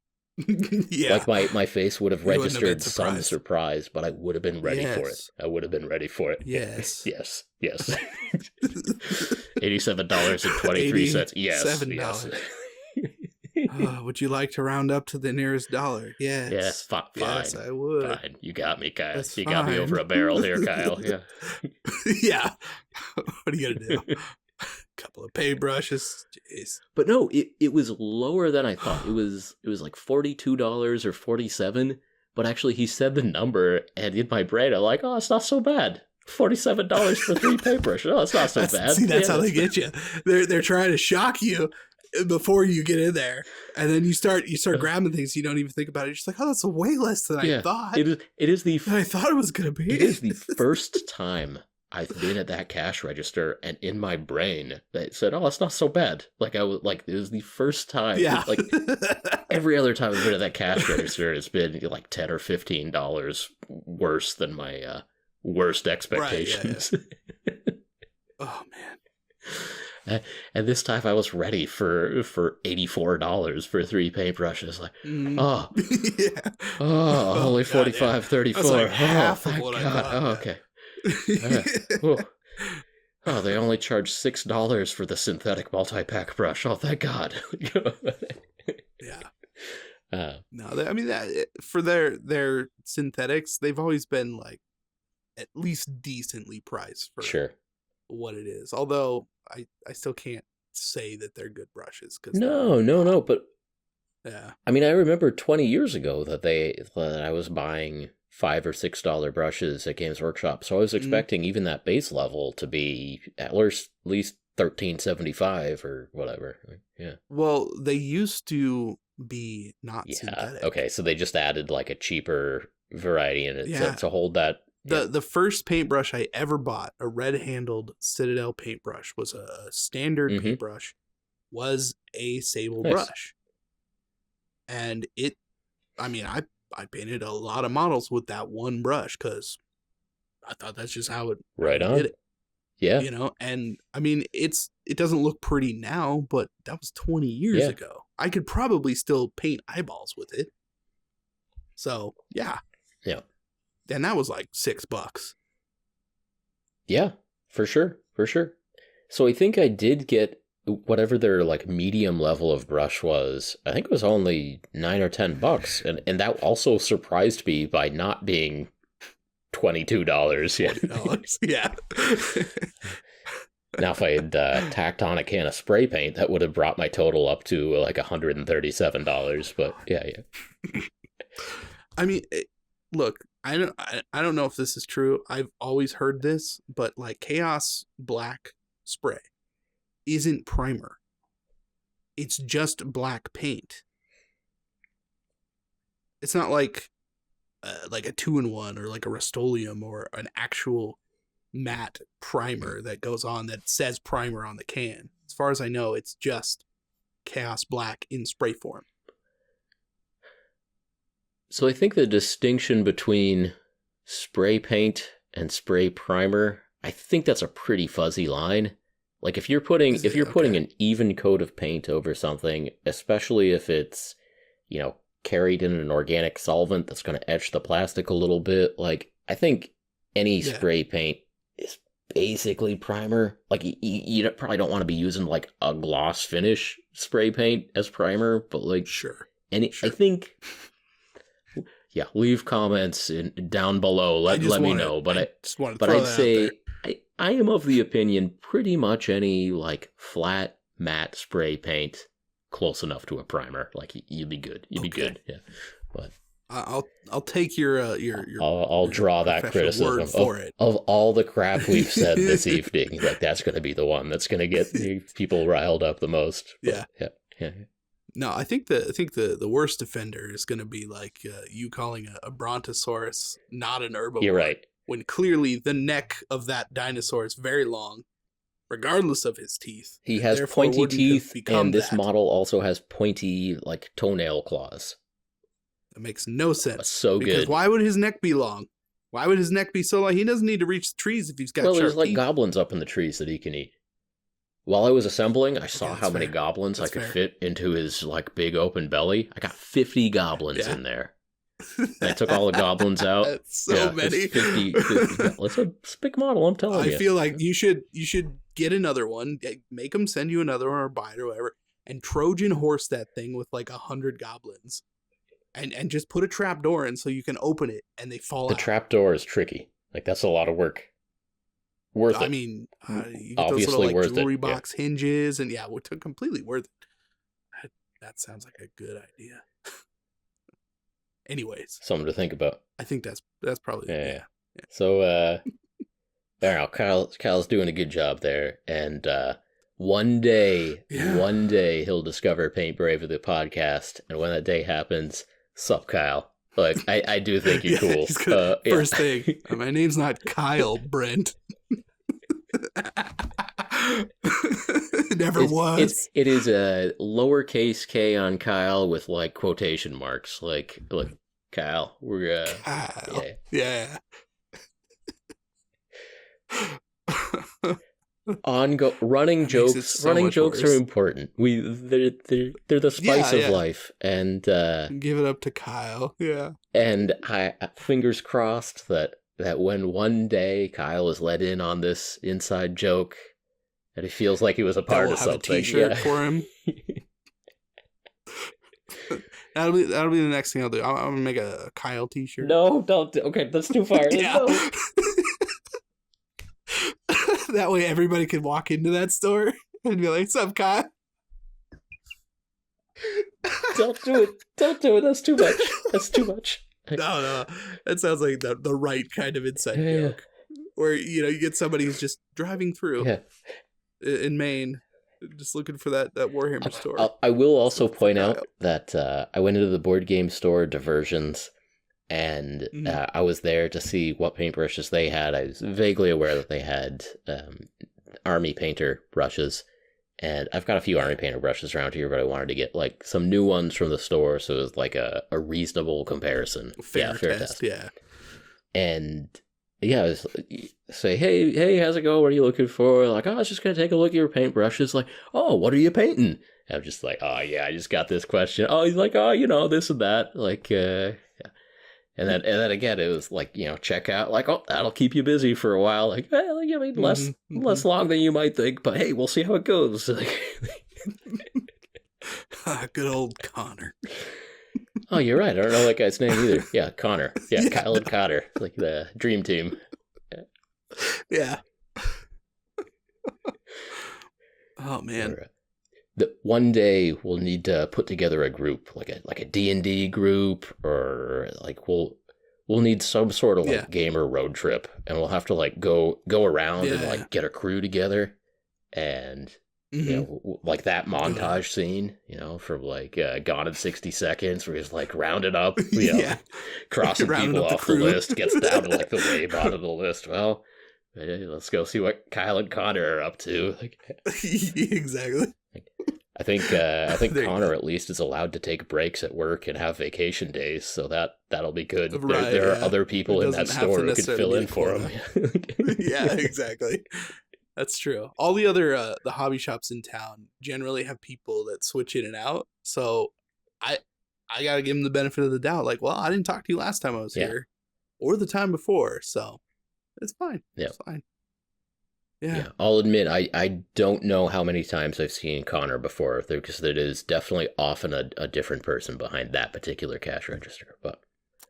like my face would have registered some surprise, but I would have been ready for it. Yes. yes. $87.23. Yes. $87. Would you like to round up to the nearest dollar? Yes. Yes, fine. Yes, I would. Fine. You got me, Kyle. That's you got me over a barrel here, Kyle. Yeah. Yeah. What are you gonna do? Couple of paintbrushes. Jeez. But no, it was lower than I thought. It was like $42 or $47. But actually, he said the number, and in my brain, I'm like, oh, it's not so bad. $47 for 3 paintbrushes. Oh, it's not so bad. See, that's how they get you. They're trying to shock you before you get in there, and then you start grabbing things you don't even think about it. You're just like, oh, that's way less than I thought. It is I thought it was gonna be. It is the first time I've been at that cash register, and in my brain that said, oh, it's not so bad. Like I was like, it was the first time. Yeah. Like every other time I've been at that cash register, it's been like $10 or $15 worse than my worst expectations. Right, yeah. Oh man. And this time I was ready for $84 for 3 paintbrushes. Like, only $45.34. Like half of what I God. thought. Oh, okay. Oh, they only charge $6 for the synthetic multi-pack brush. Oh, thank God. Yeah. For their synthetics, they've always been like at least decently priced for what it is. Although I still can't say that they're good brushes. No. But yeah, I remember 20 years ago that I was buying $5 or $6 brushes at Games Workshop, so I was expecting even that base level to be at least $13.75 or whatever. Yeah. Well, they used to be not synthetic. Okay, so they just added like a cheaper variety in it to hold that. The first paintbrush I ever bought, a red-handled Citadel paintbrush, was a standard paintbrush, was a sable brush. And I painted a lot of models with that one brush because I thought that's just how it did it. Yeah. And it doesn't look pretty now, but that was 20 years ago. I could probably still paint eyeballs with it. So, yeah. Yeah. And that was like $6. Yeah, for sure. So I think I did get whatever their like medium level of brush was. I think it was only $9 or $10, and that also surprised me by not being $22. Yeah. Now, if I had tacked on a can of spray paint, that would have brought my total up to like $137. But yeah. I mean, look, I don't know if this is true. I've always heard this, but like Chaos Black spray isn't primer. It's just black paint. It's not like a 2-in-1 or like a Rust-Oleum or an actual matte primer that goes on that says primer on the can. As far as I know, it's just Chaos Black in spray form. So I think the distinction between spray paint and spray primer, I think that's a pretty fuzzy line. Like if you're putting an even coat of paint over something, especially if it's, carried in an organic solvent that's going to etch the plastic a little bit, like I think any spray paint is basically primer. Like you probably don't want to be using like a gloss finish spray paint as primer, but like I think leave comments down below. Let me know. But I'd say I am of the opinion pretty much any like flat matte spray paint close enough to a primer, like you'd be good. You'd be good. Yeah. But I'll take your I'll draw that criticism of all the crap we've said this evening. Like that's going to be the one that's going to get people riled up the most. But, yeah. No, I think the worst offender is going to be like you calling a Brontosaurus not an herbivore. You're right. When clearly the neck of that dinosaur is very long, regardless of his teeth. He has pointy teeth, and this model also has pointy like toenail claws. That makes no sense. That's so good. Because why would his neck be long? Why would his neck be so long? He doesn't need to reach the trees if he's got sharp there's like teeth. Goblins up in the trees that he can eat. While I was assembling, I saw how many goblins I could fit into his like big open belly. I got 50 goblins in there. I took all the goblins out. That's so many. 50. It's a big model, I'm telling you. I feel like you should get another one, make them send you another one or buy it or whatever, and Trojan horse that thing with like 100 goblins. And just put a trap door in so you can open it and they fall out. The trap door is tricky. Like that's a lot of work. Worth it. I mean, you get those little like jewelry box hinges and completely worth it. That sounds like a good idea. Anyways, something to think about. I think that's probably yeah. So I don't know, Kyle's doing a good job there, and one day he'll discover Paint Brave of the podcast, and when that day happens, sup Kyle. Like I do think you're cool. First thing, my name's not Kyle Brent. Never was. It is a lowercase k on Kyle with like quotation marks. Like, look, Kyle, we're Kyle. Yeah. Running jokes are important. They're the spice of life, and give it up to Kyle. Yeah. And I fingers crossed that when one day Kyle is let in on this inside joke, that he feels like he was a part of something. Have a t-shirt for him. That'll be the next thing I'll do. I'm gonna make a Kyle t-shirt. No, don't. Okay, that's too far. No. That way everybody can walk into that store and be like, "What's up, Kyle?" Don't do it. That's too much. No. That sounds like the right kind of inside joke. Where, you get somebody who's just driving through in Maine, just looking for that Warhammer store. I will also point out that I went into the board game store, Diversions, and I was there to see what paintbrushes they had. I was vaguely aware that they had Army Painter brushes, and I've got a few Army Painter brushes around here, but I wanted to get like some new ones from the store, so it was like a reasonable comparison. Fair test. Yeah. And I was say, hey, how's it going? What are you looking for? Like, I was just gonna take a look at your paintbrushes. Like, oh, what are you painting? And I'm just like, oh yeah, I just got this question. Oh, he's like, oh, this and that. Like, yeah. And then again, it was like, check out, like, oh, that'll keep you busy for a while. Like, well, I mean, less long than you might think, but hey, we'll see how it goes. Good old Connor. Oh, you're right. I don't know that guy's name either. Yeah, Connor. Yeah, Kyle and Connor. Like the dream team. Yeah. Oh man. Or, one day we'll need to put together a group, like a D&D group, or like we'll need some sort of like gamer road trip, and we'll have to like go around and like get a crew together, and you know, like that montage scene, you know, from like Gone in 60 Seconds, where he's like rounded up, you know, crossing people off the list, gets down to like the way bottom of the list. Well, let's go see what Kyle and Connor are up to. Like, exactly. I think Connor at least is allowed to take breaks at work and have vacation days, so that'll be good. Right, there are other people in that store who could fill in for him. Yeah, exactly. That's true. All the other the hobby shops in town generally have people that switch in and out. So I gotta give them the benefit of the doubt. Like, well, I didn't talk to you last time I was here, or the time before, so it's fine. Yeah, it's fine. Yeah, I'll admit I don't know how many times I've seen Connor before, because it is definitely often a different person behind that particular cash register. But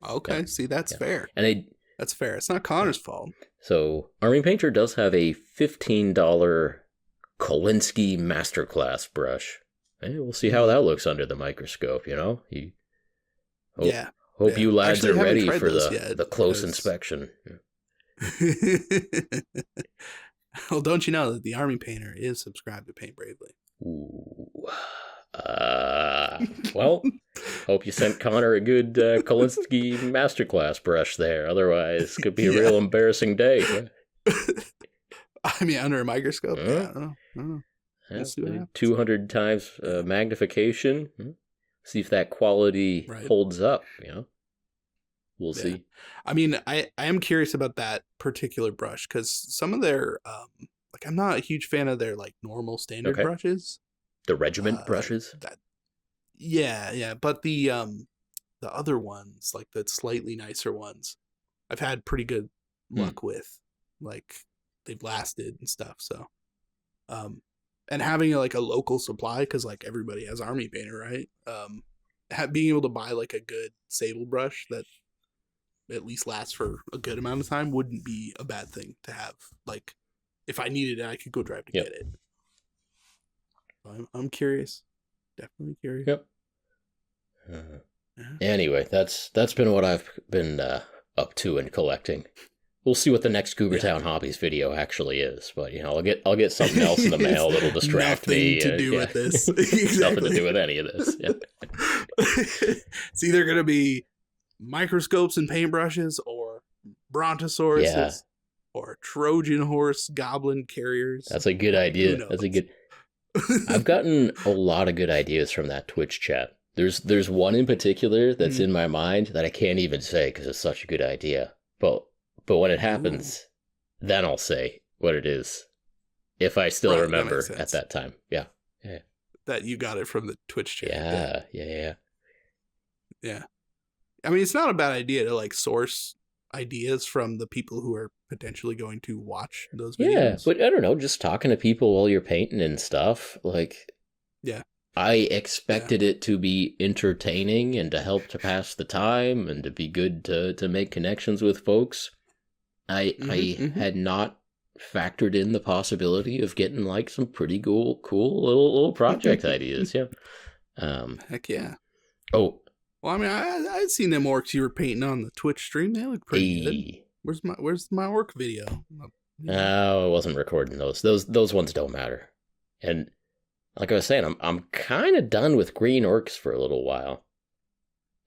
okay, see, that's fair. And that's fair. It's not Connor's fault. So Army Painter does have a $15 Kolinsky Masterclass brush. Hey, we'll see how that looks under the microscope. You know, hope you lads are ready for the close inspection. Well, don't you know that the Army Painter is subscribed to Paint Bravely? Ooh. Well, hope you sent Connor a good Kolinsky Masterclass brush there. Otherwise, it could be a real embarrassing day. I mean, under a microscope? I don't know. We'll see what happens. 200 times magnification. See if that quality holds up, you know? We'll see. I mean, I am curious about that particular brush, because some of their, like, I'm not a huge fan of their, like, normal standard brushes. The regiment brushes? But the other ones, like the slightly nicer ones, I've had pretty good luck with. Like, they've lasted and stuff, so. And having, like, a local supply, because, like, everybody has Army Painter, right? Being able to buy, like, a good sable brush that at least lasts for a good amount of time wouldn't be a bad thing to have. Like, if I needed it, I could go drive to get it. I'm curious. Definitely curious. Yep. Anyway, that's been what I've been up to in collecting. We'll see what the next Goobertown Hobbies video actually is, but you know, I'll get something else in the mail that'll distract me. Nothing to do with this. Exactly. Nothing to do with any of this. Yeah. It's either gonna be microscopes and paintbrushes, or brontosauruses, or Trojan horse goblin carriers. That's a good idea. That's a good. I've gotten a lot of good ideas from that Twitch chat. There's one in particular that's in my mind that I can't even say because it's such a good idea. But when it happens, then I'll say what it is, if I still remember at that time. Yeah. That you got it from the Twitch chat. Yeah. I mean, it's not a bad idea to, like, source ideas from the people who are potentially going to watch those videos. Yeah, but I don't know, just talking to people while you're painting and stuff, like, I expected it to be entertaining and to help to pass the time and to be good to make connections with folks. I had not factored in the possibility of getting, like, some pretty cool little project ideas. Heck yeah. Oh, well, I mean, I'd seen them orcs you were painting on the Twitch stream. They look pretty good. Where's my orc video? Oh, I wasn't recording those. Those ones don't matter. And like I was saying, I'm kind of done with green orcs for a little while.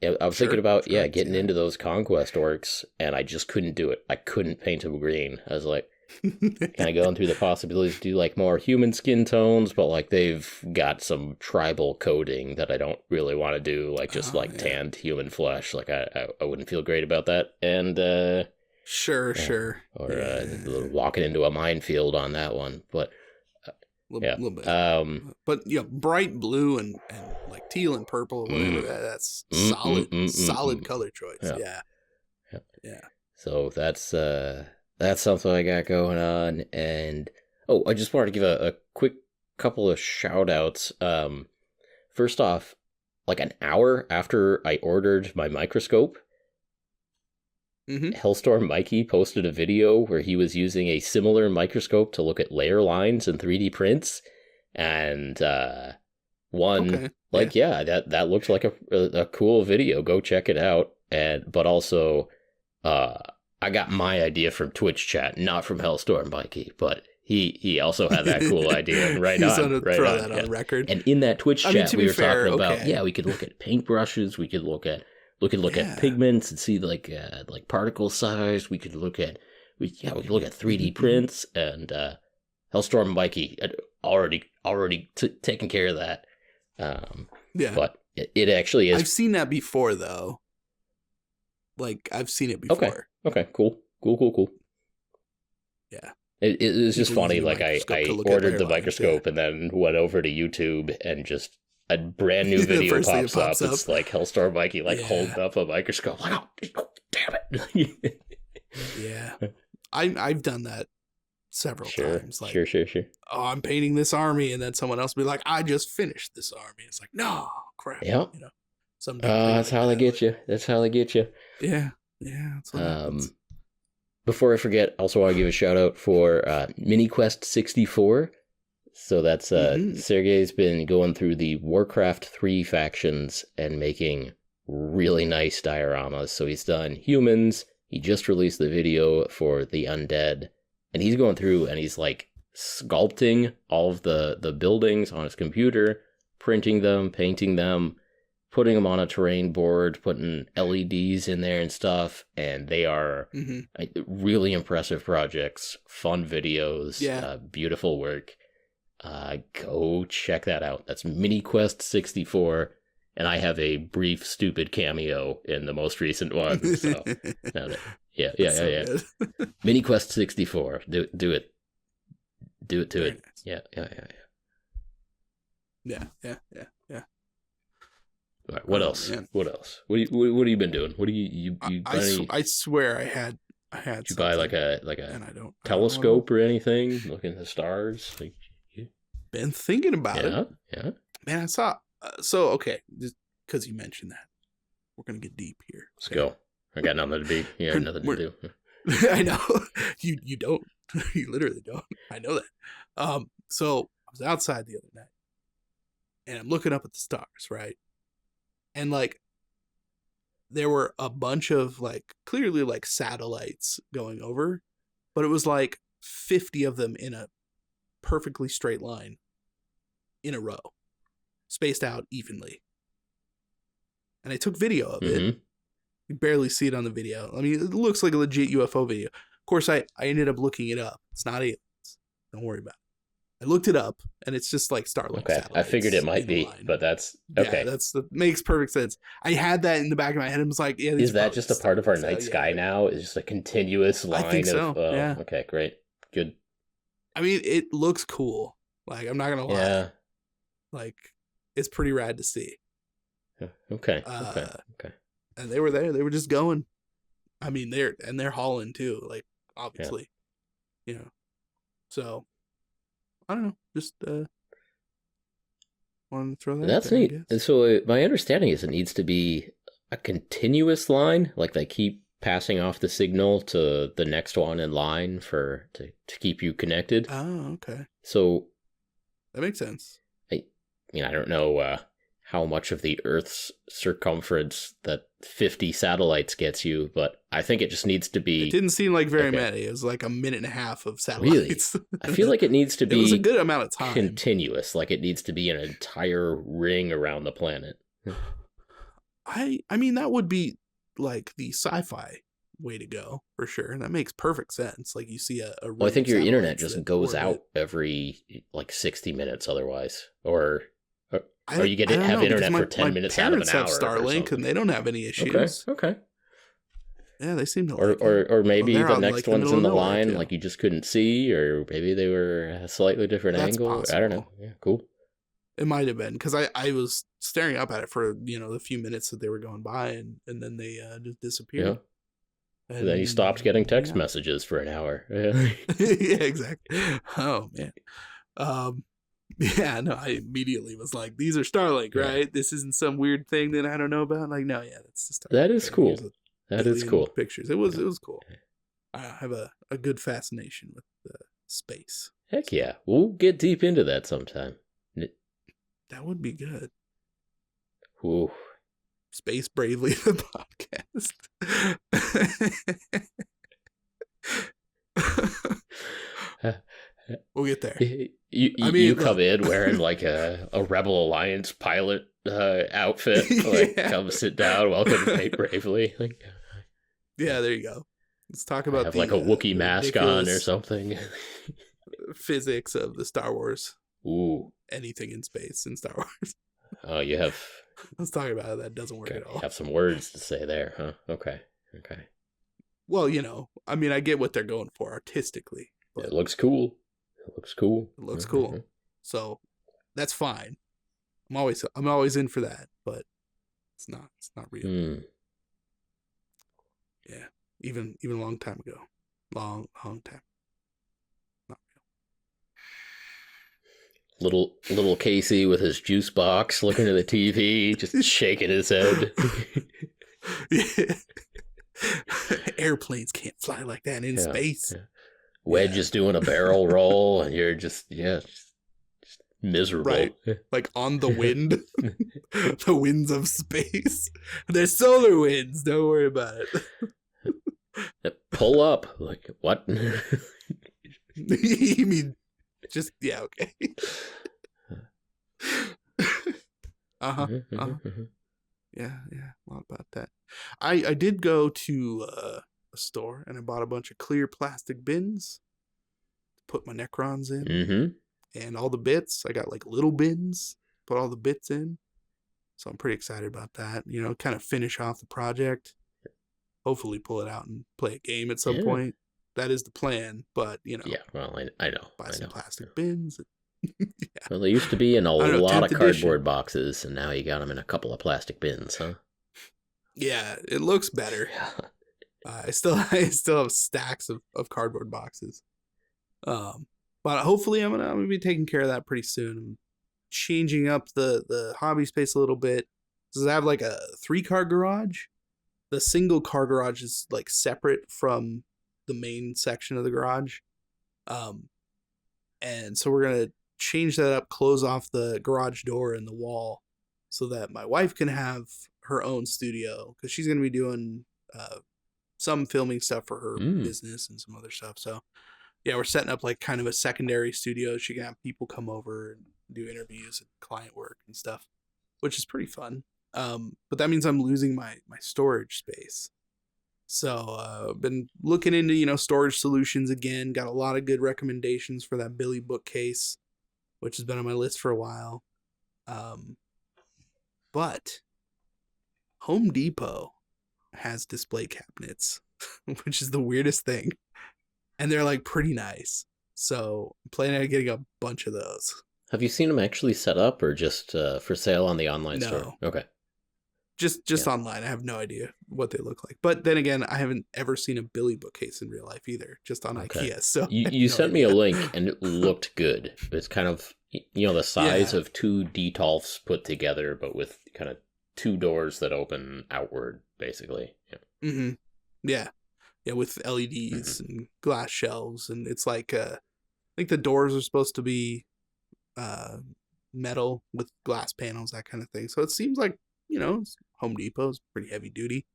I was thinking about getting into those conquest orcs, and I just couldn't do it. I couldn't paint them green. I was like, kind of going through the possibilities to do, like, more human skin tones, but, like, they've got some tribal coding that I don't really want to do, like, just tanned human flesh. Like, I wouldn't feel great about that. And sure. Or walking into a minefield on that one, but little bit. But bright blue and like teal and purple, whatever. That's solid color choice. Yeah. So that's something I got going on. And I just wanted to give a quick couple of shout outs. First off, like an hour after I ordered my microscope, Hellstorm Mikey posted a video where he was using a similar microscope to look at layer lines and 3D prints, And one, that looks like a cool video. Go check it out. But also, I got my idea from Twitch chat, not from Hellstorm Mikey, but he also had that cool idea. And right on, on record. And in that Twitch chat, we were talking about, we could look at paintbrushes, we could look at pigments and see like particle size. We could look at 3D prints, and Hellstorm Mikey had already taken care of that. But it actually is. I've seen that before though. Like I've seen it before. Okay. Cool. Yeah. It was just funny. Like I ordered the microscope and then went over to YouTube and just a brand new video pops up. It's like Hellstorm Mikey holding up a microscope. Like, oh, damn it. Yeah. I've done that several times. Like, sure. Oh, I'm painting this army, and then someone else will be like, I just finished this army. It's like, no, crap. Yeah. Sometimes that's how they get you. That's how they get you. Yeah. That's what happens. Before I forget, also want to give a shout out for MiniQuest 64. So that's Sergey's been going through the Warcraft 3 factions and making really nice dioramas. So he's done humans. He just released the video for the undead, and he's going through and he's like sculpting all of the buildings on his computer, printing them, painting them, putting them on a terrain board, putting LEDs in there and stuff. And they are really impressive projects, fun videos, beautiful work. Go check that out. That's MiniQuest 64. And I have a brief, stupid cameo in the most recent one. So, yeah. MiniQuest 64. Do it. Do it to it. Nice. Yeah. All right, what else? Man. What else? What have you been doing? What do you I swear I had. Did you buy like a telescope or anything? Looking at the stars. Like, been thinking about it. Yeah. Man, I saw. So okay, just because you mentioned that, we're gonna get deep here. Let's go. I got nothing to be. Yeah, nothing to do. I know you don't. You literally don't. I know that. So I was outside the other night, and I'm looking up at the stars, right? And like, there were a bunch of like clearly like satellites going over, but it was like 50 of them in a perfectly straight line, in a row, spaced out evenly. And I took video of it. You barely see it on the video. I mean, it looks like a legit UFO video. Of course, I ended up looking it up. It's not aliens. Don't worry about it. I looked it up, and it's just like Starlink. Okay, I figured it might be, but that's okay. Yeah, makes perfect sense. I had that in the back of my head and was like, yeah. Is that just a part of our night sky now? Is just a continuous line I think so. Yeah. Okay, great. Good. I mean, it looks cool. Like, I'm not going to lie. Yeah. Like, it's pretty rad to see. Okay. And they were there. They were just going. I mean, they're hauling too, like, obviously. Yeah. You know. So, I don't know. Just wanted to throw that. That's neat. And so my understanding is it needs to be a continuous line, like they keep passing off the signal to the next one in line to keep you connected. Oh, okay. So that makes sense. I don't know how much of the Earth's circumference that 50 satellites gets you, but I think it just needs to be... It didn't seem like very many. It was like a minute and a half of satellites. Really? I feel like it needs to be... It was a good amount of time. Continuous. Like it needs to be an entire ring around the planet. I mean, that would be like the sci-fi way to go, for sure. And that makes perfect sense. Like you see a well, I think your internet just goes out every like 60 minutes otherwise. Or you get to have internet for 10 minutes out of an hour. My parents have Starlink and they don't have any issues. Okay. Yeah, they seem to like it. Or maybe the next one's in the line, like you just couldn't see, or maybe they were at a slightly different angle. Possible. I don't know. Yeah, cool. It might have been, because I was staring up at it for, the few minutes that they were going by, and then they just disappeared. Yeah. And then you stopped getting text messages for an hour. Yeah, exactly. Oh, man. Yeah, no, I immediately was like, these are Starlink, right? This isn't some weird thing that I don't know about. Like, no, yeah, that's just Starlink. That is cool. That is cool. Pictures. It was cool. I have a good fascination with space. Heck yeah. We'll get deep into that sometime. That would be good. Ooh. Space Bravely, the podcast. We'll get there. You come in wearing like a Rebel Alliance pilot outfit. Like, come sit down. Welcome to Paint Bravely. Like, yeah, there you go. Let's talk about have like a Wookiee mask on or something. Physics of the Star Wars. Ooh. Anything in space in Star Wars. Oh, you have... Let's talk about how that doesn't work at all. You have some words to say there, huh? Okay. Well, you know, I mean, I get what they're going for artistically. But it looks cool. It looks cool. So that's fine. I'm always in for that, but it's not real. Yeah. Even a long time ago. Long time. Not real. Little Casey with his juice box looking at the TV, just shaking his head. Yeah. Airplanes can't fly like that in space. Yeah. Wedge is doing a barrel roll, and you're just miserable. Right. Like on the wind. The winds of space. They're solar winds. Don't worry about it. Pull up. Like, what? You mean just, yeah, okay. Yeah, a lot about that. I did go to a store and I bought a bunch of clear plastic bins to put my Necrons in. And all the bits. I got like little bins, put all the bits in. So I'm pretty excited about that. You know, kind of finish off the project. Hopefully pull it out and play a game at some point. That is the plan, but, you know. Yeah, well, I know. Buy some plastic bins. Well, they used to be in a lot of cardboard boxes, and now you got them in a couple of plastic bins, huh? Yeah, it looks better. Yeah. I still have stacks of cardboard boxes. But hopefully I'm gonna be taking care of that pretty soon. I'm changing up the hobby space a little bit. So I have like a 3-car garage. The single car garage is like separate from the main section of the garage. And so we're gonna change that up, close off the garage door and the wall so that my wife can have her own studio, because she's gonna be doing some filming stuff for her business and some other stuff. So yeah, we're setting up like kind of a secondary studio. She can have people come over and do interviews and client work and stuff, which is pretty fun. But that means I'm losing my storage space. So I've been looking into, you know, storage solutions again. Got a lot of good recommendations for that Billy bookcase, which has been on my list for a while. But Home Depot has display cabinets, which is the weirdest thing. And they're like pretty nice. So I'm planning on getting a bunch of those. Have you seen them actually set up or just for sale on the online store? Okay. Just online. I have no idea what they look like. But then again, I haven't ever seen a Billy bookcase in real life either, just on IKEA. So you sent me a link and it looked good. It's kind of, you know, the size of 2 Detolfs put together, but with kind of 2 doors that open outward, basically. Yeah. Yeah, with LEDs and glass shelves, and it's like I think the doors are supposed to be metal with glass panels, that kind of thing. So it seems like, you know, Home Depot's pretty heavy duty.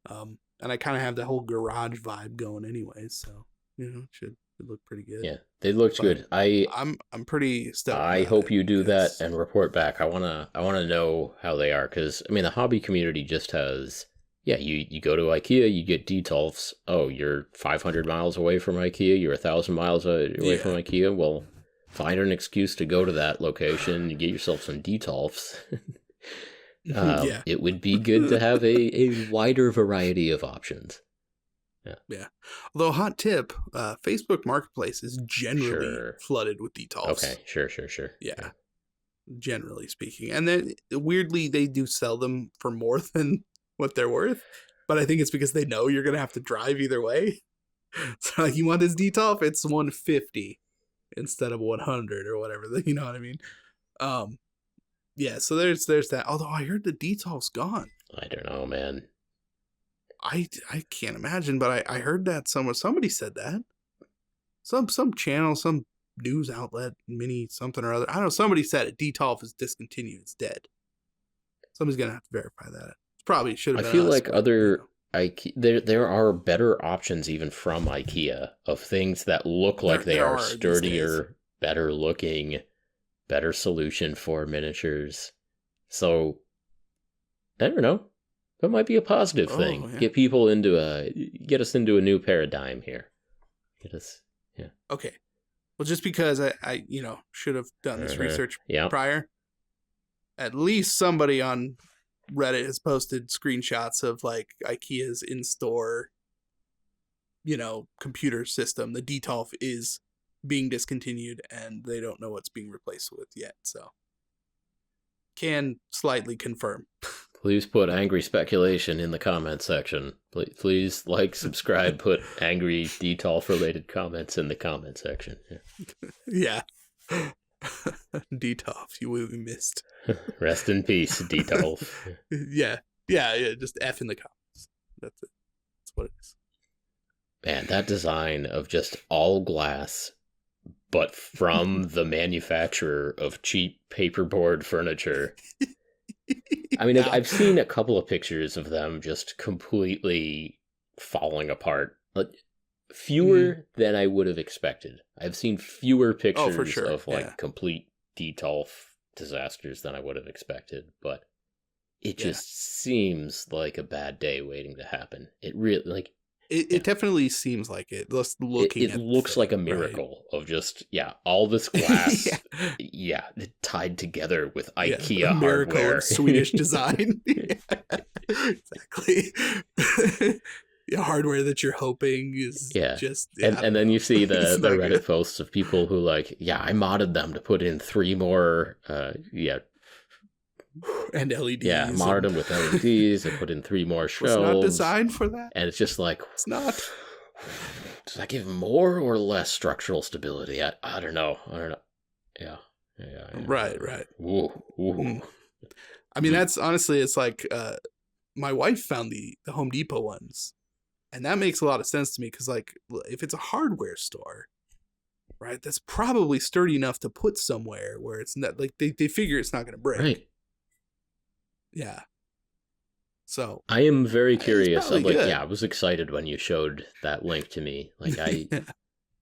And I kind of have the whole garage vibe going anyway, so, you know, it should look pretty good. Yeah, they looked good. I'm pretty stoked. I hope you do that and report back. I wanna know how they are, because I mean the hobby community just has. Yeah, you go to IKEA, you get Detolfs. Oh, you're 500 miles away from IKEA. You're 1,000 miles away from IKEA. Well, find an excuse to go to that location and get yourself some Detolfs. It would be good to have a wider variety of options. Yeah. Although, hot tip, Facebook Marketplace is generally flooded with Detolfs. Okay, sure. Yeah. Generally speaking. And then, weirdly, they do sell them for more than what they're worth, but I think it's because they know you're gonna have to drive either way. So like, you want this Detolf, it's $150 instead of $100 or whatever, you know what I mean? Yeah, so there's that. Although I heard the Detolf's gone. I don't know, man. I can't imagine, but I heard that somebody said that. Some channel, some news outlet, mini something or other. I don't know. Somebody said it. Detolf is discontinued. It's dead. Somebody's gonna have to verify that. It probably should have I been. feel us, like but, other IKEA, there are better options even from IKEA of things that look like they are sturdier, better looking, better solution for miniatures. So I don't know. That might be a positive thing. Yeah. Get us into a new paradigm here. Get us, yeah. Okay. Well, just because I should have done this research prior, at least somebody on Reddit has posted screenshots of like IKEA's in-store, computer system. The Detolf is being discontinued and they don't know what's being replaced with yet. So can slightly confirm. Please put angry speculation in the comment section. Please like, subscribe, put angry Detolf related comments in the comment section. Yeah. Detolf, you will be missed. Rest in peace, Detolf. Yeah. Just F in the comments. That's it. That's what it is. Man, that design of just all glass, but from the manufacturer of cheap paperboard furniture. I mean, I've seen a couple of pictures of them just completely falling apart. Fewer than I would have expected. I've seen fewer pictures of complete Detolf disasters than I would have expected, but it just seems like a bad day waiting to happen. It really It definitely seems like it. Just looking it looks like a miracle of just all this glass tied together with IKEA miracle hardware. Of Swedish design. Exactly. Hardware that you're hoping is just and then you see the Reddit posts of people who I modded them to put in 3 more and LEDs. Yeah, modded them with LEDs. I put in 3 more shelves. It's not designed for that. And it's just like, it's not. Does that give more or less structural stability? I don't know. Yeah. Right. Ooh. I mean, that's honestly, it's like my wife found the Home Depot ones, and that makes a lot of sense to me because, like, if it's a hardware store, right, that's probably sturdy enough to put somewhere where it's not like they figure it's not going to break. Right. Yeah. So I am very curious. I was excited when you showed that link to me. Like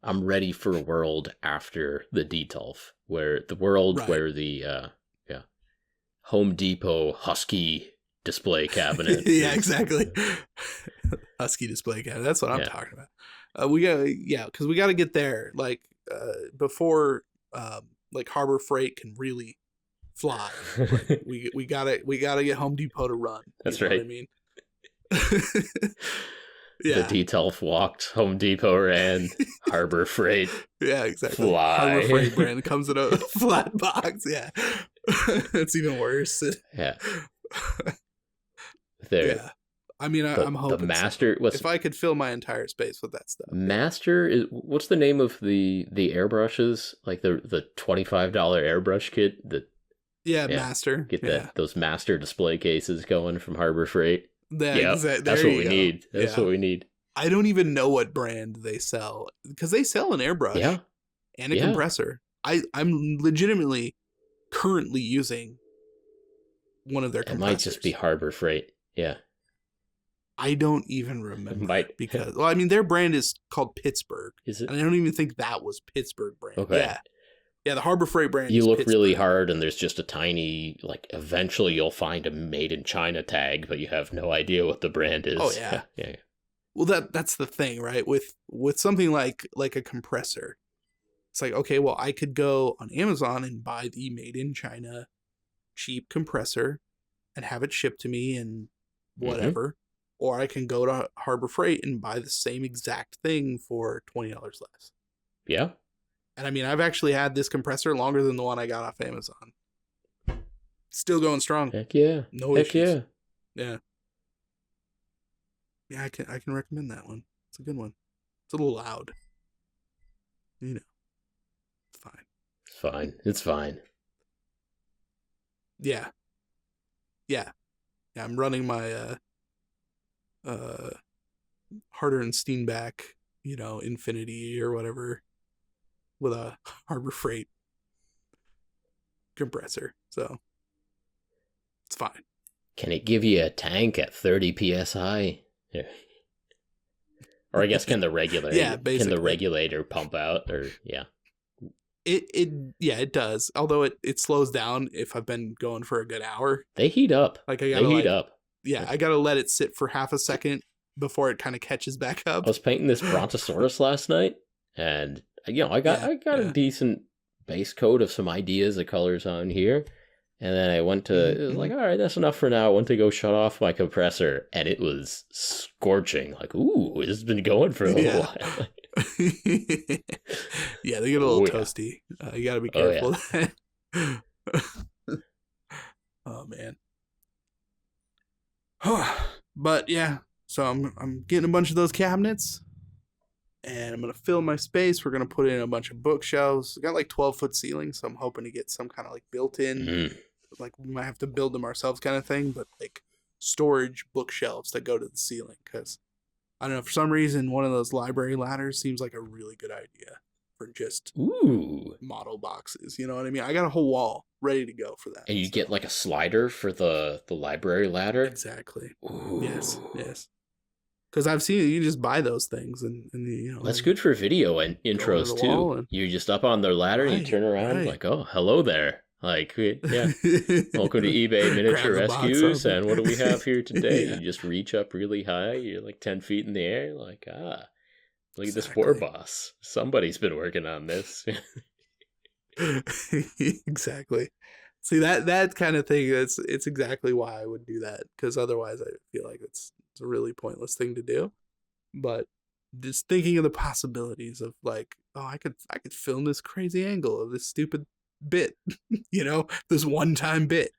I'm ready for a world after the Detolf, where the Home Depot Husky display cabinet. Yeah, exactly. Husky display cabinet. That's what I'm talking about. Because we got to get there before Harbor Freight can really fly. We gotta get Home Depot to run. That's right. What I mean, The Detolf walked, Home Depot ran, Harbor Freight. Yeah, exactly. Fly. Harbor Freight brand comes in a flat box. Yeah, it's even worse. Yeah. I mean, I'm hoping the Master. If I could fill my entire space with that stuff. Master is what's the name of the airbrushes? Like the $25 airbrush kit that. Yeah, Master. Get those Master display cases going from Harbor Freight. That's what we need. That's what we need. I don't even know what brand they sell because they sell an airbrush and a compressor. I'm legitimately currently using one of their compressors. It might just be Harbor Freight. Yeah. I don't even remember because their brand is called Pittsburgh. Is it? And I don't even think that was Pittsburgh brand. Okay. Yeah, the Harbor Freight brand. You look really hard, and there's just a tiny, eventually you'll find a made in China tag, but you have no idea what the brand is. Oh yeah. Yeah. Well, that's the thing, right? With something like a compressor, it's like, okay, well, I could go on Amazon and buy the made in China cheap compressor and have it shipped to me and whatever, or I can go to Harbor Freight and buy the same exact thing for $20 less. Yeah. And I mean, I've actually had this compressor longer than the one I got off Amazon. Still going strong. Heck yeah. No issues. Yeah. Yeah, I can recommend that one. It's a good one. It's a little loud. It's fine. It's fine. Yeah. I'm running my Harder and Steenback, Infinity or whatever. with a Harbor Freight compressor, so it's fine. Can it give you a tank at 30 psi? Yeah. Or I guess can the regulator? Yeah, basically. Can the regulator pump out? Or yeah. It does. Although it slows down if I've been going for a good hour. They heat up. Like I gotta heat up. Yeah, I gotta let it sit for half a second before it kind of catches back up. I was painting this Brontosaurus last night, and I got a decent base coat of some ideas of colors on here. And then I went to, it was like, all right, that's enough for now. I went to go shut off my compressor, and it was scorching. Like, ooh, this has been going for a little while. Yeah, they get a little toasty. You got to be careful. Oh man. But yeah, so I'm getting a bunch of those cabinets, and I'm gonna fill my space. We're gonna put in a bunch of bookshelves. We got like 12-foot ceilings, so I'm hoping to get some kind of like built-in, like we might have to build them ourselves kind of thing, but like storage bookshelves that go to the ceiling. Because I don't know, for some reason, one of those library ladders seems like a really good idea for just model boxes. You know what I mean? I got a whole wall ready to go for that. And you get like a slider for the library ladder? Exactly. Ooh. Yes. Because I've seen you just buy those things, and that's good for video and intros too. You're just up on the ladder, and you turn around like, oh, hello there. Like, yeah, welcome to eBay Miniature Rescues, and what do we have here today? You just reach up really high. You're like 10 feet in the air. Like, look at this war boss. Somebody's been working on this. Exactly. See, that kind of thing, it's exactly why I would do that, because otherwise I feel like it's a really pointless thing to do. But just thinking of the possibilities of like, oh, I could film this crazy angle of this stupid bit, this one-time bit.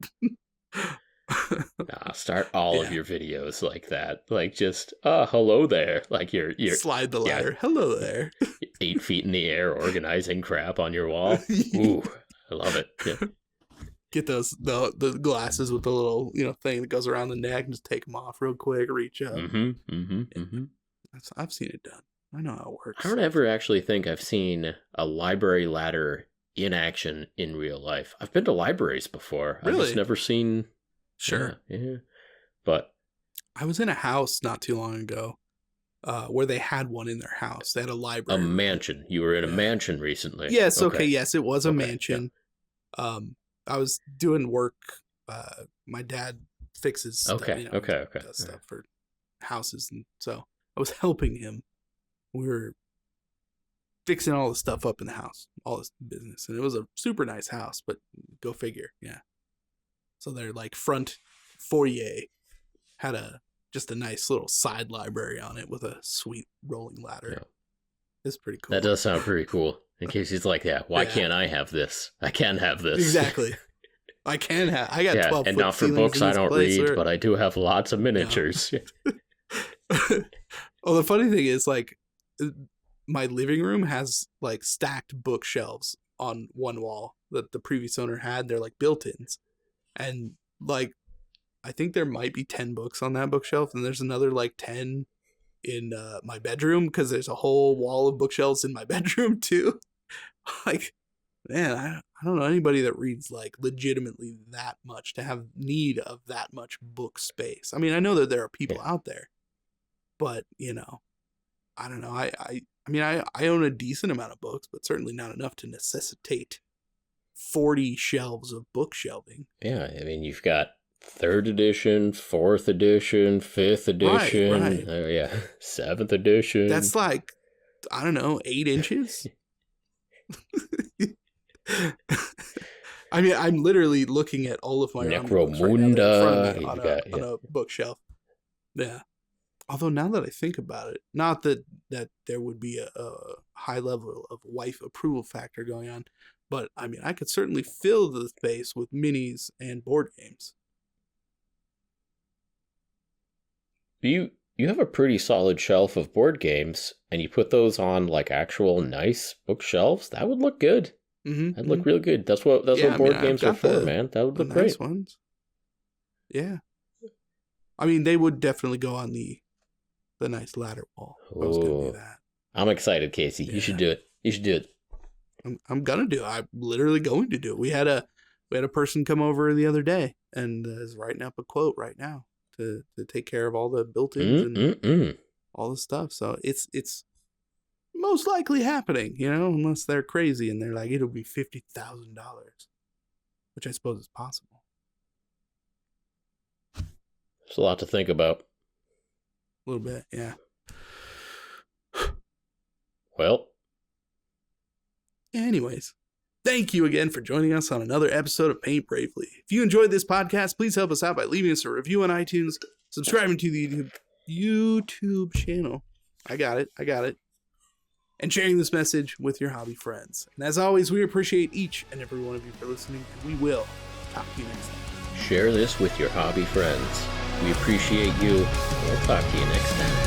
Start all of your videos like that. Like just, hello there. Like you're slide the ladder. Hello there. 8 feet in the air, organizing crap on your wall. Ooh, I love it. Yeah. Get those the glasses with the little thing that goes around the neck, and just take them off real quick. Reach up. I've seen it done. I know how it works. I don't ever actually think I've seen a library ladder in action in real life. I've been to libraries before. Really? I've just never seen. Sure. Yeah. But I was in a house not too long ago, where they had one in their house. They had a library. A mansion. You were in a mansion recently. Yes. Okay. Yes, it was a mansion. Yeah. I was doing work. My dad fixes stuff, does stuff for houses, and so I was helping him. We were fixing all the stuff up in the house, all this business, and it was a super nice house. But go figure, yeah. So their like front foyer had just a nice little side library on it with a sweet rolling ladder. Yeah. It's pretty cool. That does sound pretty cool. In case he's like, why can't I have this? I can have this. Exactly. I got 12 and not for books I don't read, but I do have lots of miniatures. Well, the funny thing is, like, my living room has like stacked bookshelves on one wall that the previous owner had. They're like built-ins, and like I think there might be 10 books on that bookshelf, and there's another like 10 in my bedroom, because there's a whole wall of bookshelves in my bedroom too. Like, man, I don't know anybody that reads like legitimately that much to have need of that much book space. I mean, I know that there are people out there, but I don't know. I mean, I own a decent amount of books, but certainly not enough to necessitate 40 shelves of book shelving. Yeah, I mean, you've got 3rd edition, 4th edition, 5th edition, right. 7th edition. That's like, I don't know, 8 inches? I mean, I'm literally looking at all of my Necromunda right on a bookshelf. Yeah. Although now that I think about it, not that there would be a high level of wife approval factor going on, but I mean, I could certainly fill the space with minis and board games. You have a pretty solid shelf of board games, and you put those on like actual nice bookshelves. That would look good. That'd look real good. That's what board games are for, man. That would look great. Nice ones. Yeah. I mean, they would definitely go on the nice ladder wall. I was gonna do that. I'm excited, Casey. Yeah. You should do it. I'm gonna do it. I'm literally going to do it. We had a person come over the other day and is writing up a quote right now to take care of all the built-ins and all the stuff. So it's most likely happening, unless they're crazy and they're like, it'll be $50,000, which I suppose is possible. It's a lot to think about. A little bit, yeah. Well. Anyways, thank you again for joining us on another episode of Paint Bravely. If you enjoyed this podcast, please help us out by leaving us a review on iTunes, subscribing to the YouTube channel. I got it. And sharing this message with your hobby friends. And as always, we appreciate each and every one of you for listening, and we will talk to you next time. Share this with your hobby friends. We appreciate you. We'll talk to you next time.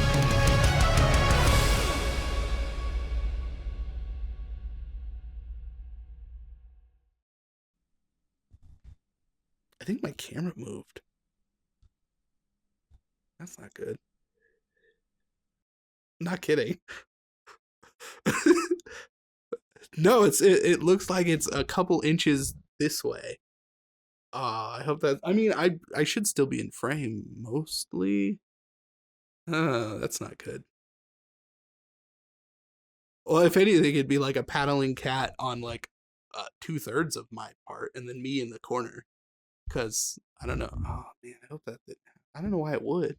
I think my camera moved. That's not good. Not kidding. No, it looks like it's a couple inches this way. I hope that, I should still be in frame mostly. That's not good. Well, if anything, it'd be like a paddling cat on like 2/3 of my part and then me in the corner. Because I don't know. Oh man, I hope that I don't know why it would.